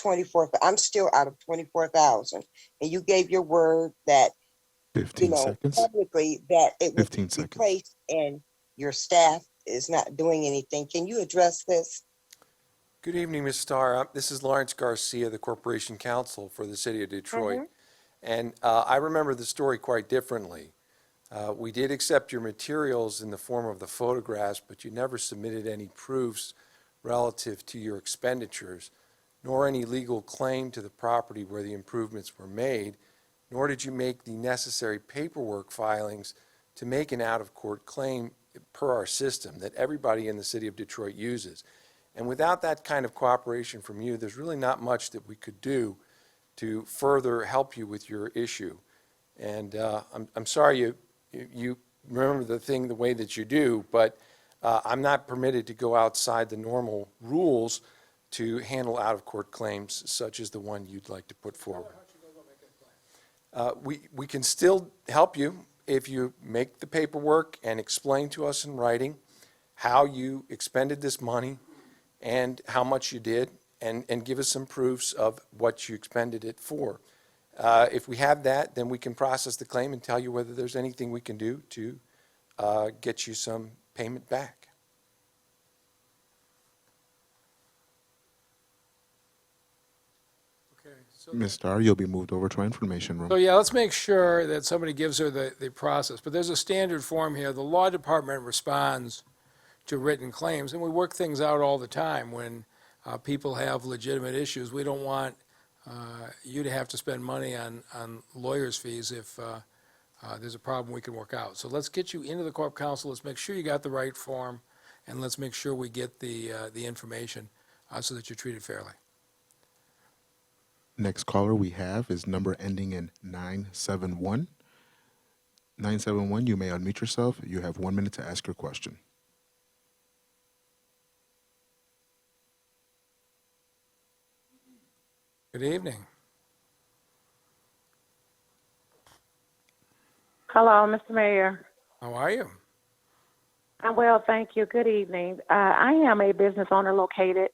I: I'm still out of 24,000. And you gave your word that,
C: 15 seconds.
I: publicly that it would
C: 15
I: be
C: seconds.
I: replaced and your staff is not doing anything. Can you address this?
J: Good evening, Ms. Starr. This is Lawrence Garcia, the Corporation Counsel for the City of Detroit. And I remember the story quite differently. We did accept your materials in the form of the photographs, but you never submitted any proofs relative to your expenditures, nor any legal claim to the property where the improvements were made, nor did you make the necessary paperwork filings to make an out-of-court claim per our system that everybody in the City of Detroit uses. And without that kind of cooperation from you, there's really not much that we could do to further help you with your issue. And I'm sorry you remember the thing the way that you do, but I'm not permitted to go outside the normal rules to handle out-of-court claims such as the one you'd like to put forward. We can still help you if you make the paperwork and explain to us in writing how you expended this money and how much you did, and give us some proofs of what you expended it for. If we have that, then we can process the claim and tell you whether there's anything we can do to get you some payment back.
A: Okay. So,
C: Ms. Starr, you'll be moved over to our information room.
A: so yeah, let's make sure that somebody gives her the process. But there's a standard form here. The law department responds to written claims, and we work things out all the time when people have legitimate issues. We don't want you to have to spend money on lawyers' fees if there's a problem we can work out. So let's get you into the Corp Counsel. Let's make sure you got the right form, and let's make sure we get the information so that you're treated fairly.
C: Next caller we have is number ending in 971. 971, you may unmute yourself. You have 1 minute to ask your question.
A: Good evening.
K: Hello, Mr. Mayor.
A: How are you?
K: I'm well, thank you. Good evening. I am a business owner located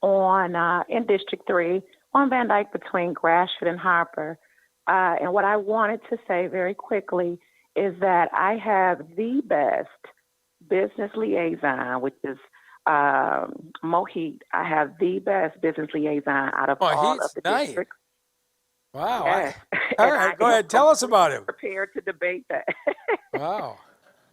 K: in District 3 on Van Dyke between Gratiot and Harper. And what I wanted to say very quickly is that I have the best business liaison, which is Mohit. I have the best business liaison out of all of the districts.
A: Wow.
K: Yes.
A: All right, go ahead. Tell us about him.
K: Prepared to debate that.
A: Wow.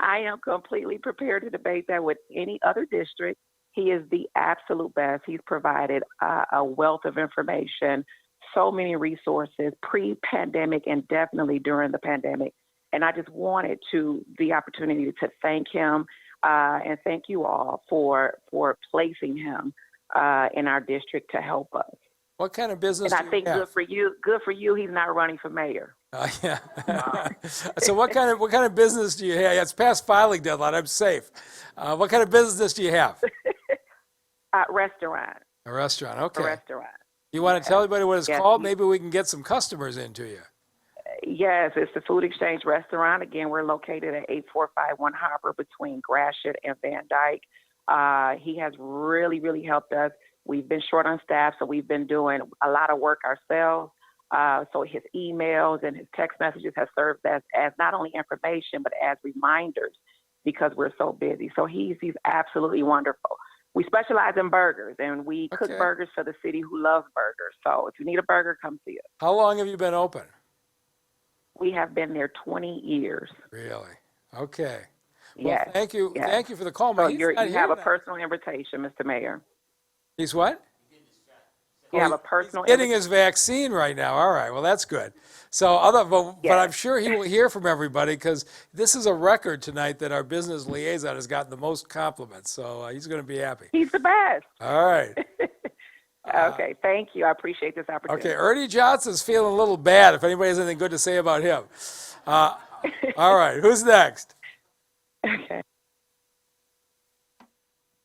K: I am completely prepared to debate that with any other district. He is the absolute best. He's provided a wealth of information, so many resources, pre-pandemic and definitely during the pandemic. And I just wanted the opportunity to thank him and thank you all for placing him in our district to help us.
A: What kind of business
K: And I
A: do
K: think
A: you have?
K: good for you, he's not running for mayor.
A: Yeah. So what kind of business do you have? It's past filing deadline. I'm safe. What kind of business do you have?
K: Restaurant.
A: A restaurant. Okay.
K: A restaurant.
A: You want to tell everybody what it's
K: Yes.
A: called? Maybe we can get some customers into you.
K: Yes, it's the Food Exchange Restaurant. Again, we're located at 8451 Harper between Gratiot and Van Dyke. He has really, really helped us. We've been short on staff, so we've been doing a lot of work ourselves. So his emails and his text messages have served as not only information, but as reminders because we're so busy. So he's absolutely wonderful. We specialize in burgers, and we cook burgers for the city who loves burgers. So if you need a burger, come see us.
A: How long have you been open?
K: We have been there 20 years.
A: Really? Okay. Well,
K: Yes.
A: thank you.
K: Yes.
A: Thank you for the call.
K: So
A: But he's not
K: you
A: here
K: have a
A: now.
K: personal invitation, Mr. Mayor.
A: He's what?
K: You
A: Oh,
K: have a personal
A: he's getting
K: invitation.
A: his vaccine right now. All right. Well, that's good. So, but I'm
K: Yes.
A: sure he will hear from everybody because this is a record tonight that our business liaison has gotten the most compliments. So he's going to be happy.
K: He's the best.
A: All right.
K: Okay, thank you. I appreciate this opportunity.
A: Okay. Ernie Johnson's feeling a little bad. If anybody has anything good to say about him. All right. Who's next?
K: Okay.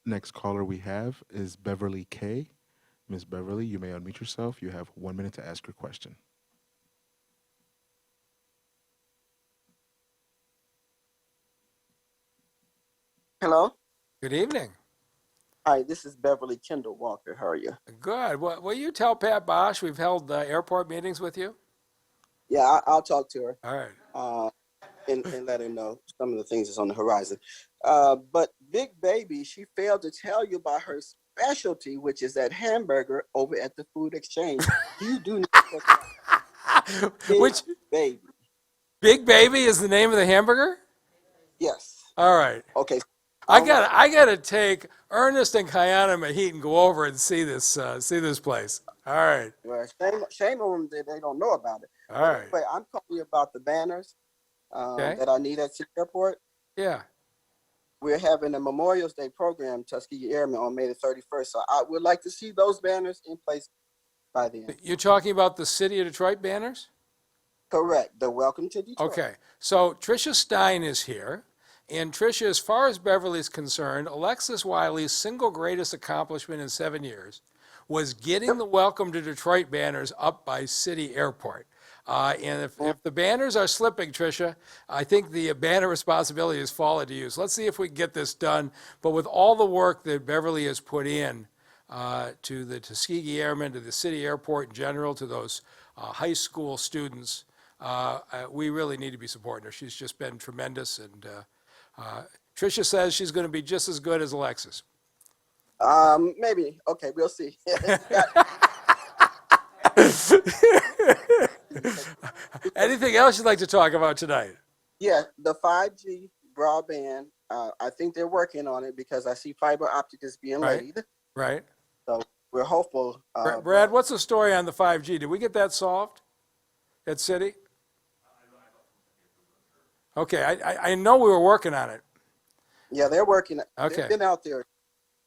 C: Next caller we have is Beverly K. Ms. Beverly, you may unmute yourself. You have 1 minute to ask your question.
L: Hello.
A: Good evening.
L: Hi, this is Beverly Kendall Walker. How are you?
A: Good. Well, will you tell Pat Bosch we've held airport meetings with you?
L: Yeah, I'll talk to her.
A: All right.
L: And let her know some of the things that's on the horizon. But Big Baby, she failed to tell you about her specialty, which is that hamburger over at the Food Exchange. You do know
A: Which
L: Baby?
A: Big Baby is the name of the hamburger?
L: Yes.
A: All right.
L: Okay.
A: I gotta take Ernest and Kayana Mahit and go over and see this place. All right.
L: Well, shame on them that they don't know about it.
A: All right.
L: But I'm calling you about the banners
A: Okay.
L: that I need at City Airport.
A: Yeah.
L: We're having a Memorial Day program, Tuskegee Airmen, on May the 31st. So I would like to see those banners in place by then.
A: You're talking about the City of Detroit banners?
L: Correct. The Welcome to Detroit.
A: Okay. So Tricia Stein is here. And Tricia, as far as Beverly is concerned, Alexis Wiley's single greatest accomplishment in 7 years was getting the Welcome to Detroit banners up by City Airport. And if the banners are slipping, Tricia, I think the banner responsibility has fallen to you. So let's see if we can get this done. But with all the work that Beverly has put in to the Tuskegee Airmen, to the City Airport in general, to those high school students, we really need to be supporting her. She's just been tremendous. And Tricia says she's going to be just as good as Alexis.
L: Maybe. Okay, we'll see.
A: Anything else you'd like to talk about tonight?
L: Yeah, the 5G broadband, I think they're working on it because I see fiber optic is being laid.
A: Right.
L: So we're hopeful.
A: Brad, what's the story on the 5G? Did we get that solved at City? Okay, I know we were working on it.
L: Yeah, they're working.
A: Okay.
L: They've been out there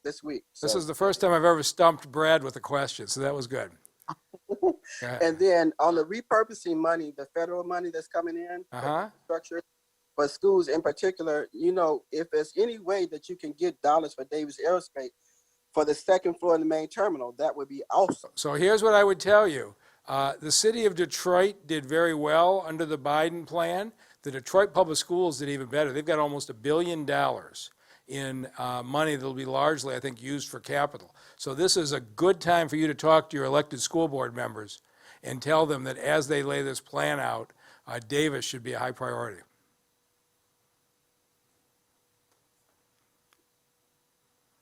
L: this week. So.
A: This is the first time I've ever stumped Brad with a question, so that was good.
L: And then on the repurposing money, the federal money that's coming in, structure, but schools in particular, you know, if there's any way that you can get dollars for Davis Aerospace for the second floor in the main terminal, that would be awesome.
A: So here's what I would tell you. The city of Detroit did very well under the Biden plan. The Detroit Public Schools did even better. They've got almost $1 billion in money that will be largely, I think, used for capital. So this is a good time for you to talk to your elected school board members and tell them that as they lay this plan out, Davis should be a high priority.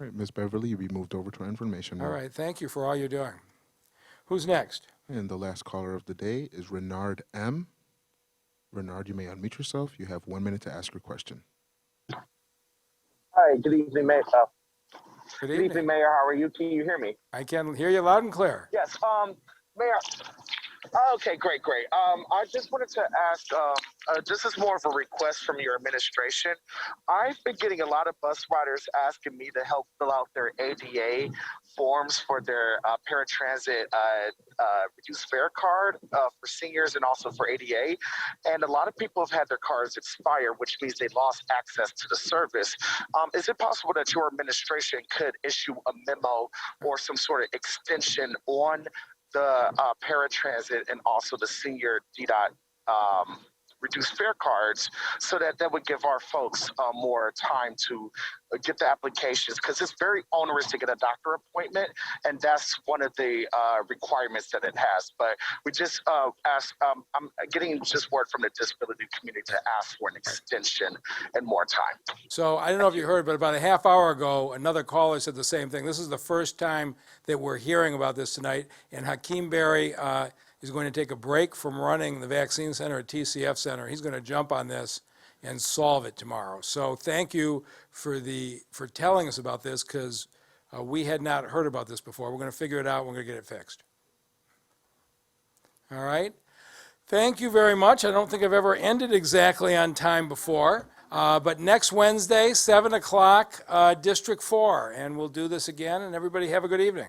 C: All right, Ms. Beverly, you'll be moved over to our information room.
A: All right, thank you for all you're doing. Who's next?
C: And the last caller of the day is Renard M. Renard, you may unmute yourself. You have 1 minute to ask your question.
M: Hi, good evening, Mayor.
A: Good
M: evening, Mayor. How are you? Can you hear me?
A: I can hear you loud and clear.
M: Yes, Mayor. Okay, great. I just wanted to ask, this is more of a request from your administration. I've been getting a lot of bus riders asking me to help fill out their ADA forms for their paratransit reduced fare card for seniors and also for ADA. And a lot of people have had their cards expire, which means they lost access to the service. Is it possible that your administration could issue a memo or some sort of extension on the paratransit and also the senior DDOT reduced fare cards so that would give our folks more time to get the applications, because it's very onerous to get a doctor appointment, and that's one of the requirements that it has. But we just asked, I'm getting just word from the disability community to ask for an extension and more time.
A: So I don't know if you heard, but about a half hour ago, another caller said the same thing. This is the first time that we're hearing about this tonight, and Hakeem Berry is going to take a break from running the vaccine center at TCF Center. He's going to jump on this and solve it tomorrow. So thank you for telling us about this, because we had not heard about this before. We're going to figure it out. We're going to get it fixed. All right. Thank you very much. I don't think I've ever ended exactly on time before. But next Wednesday, 7 o'clock, District 4, and we'll do this again, and everybody have a good evening.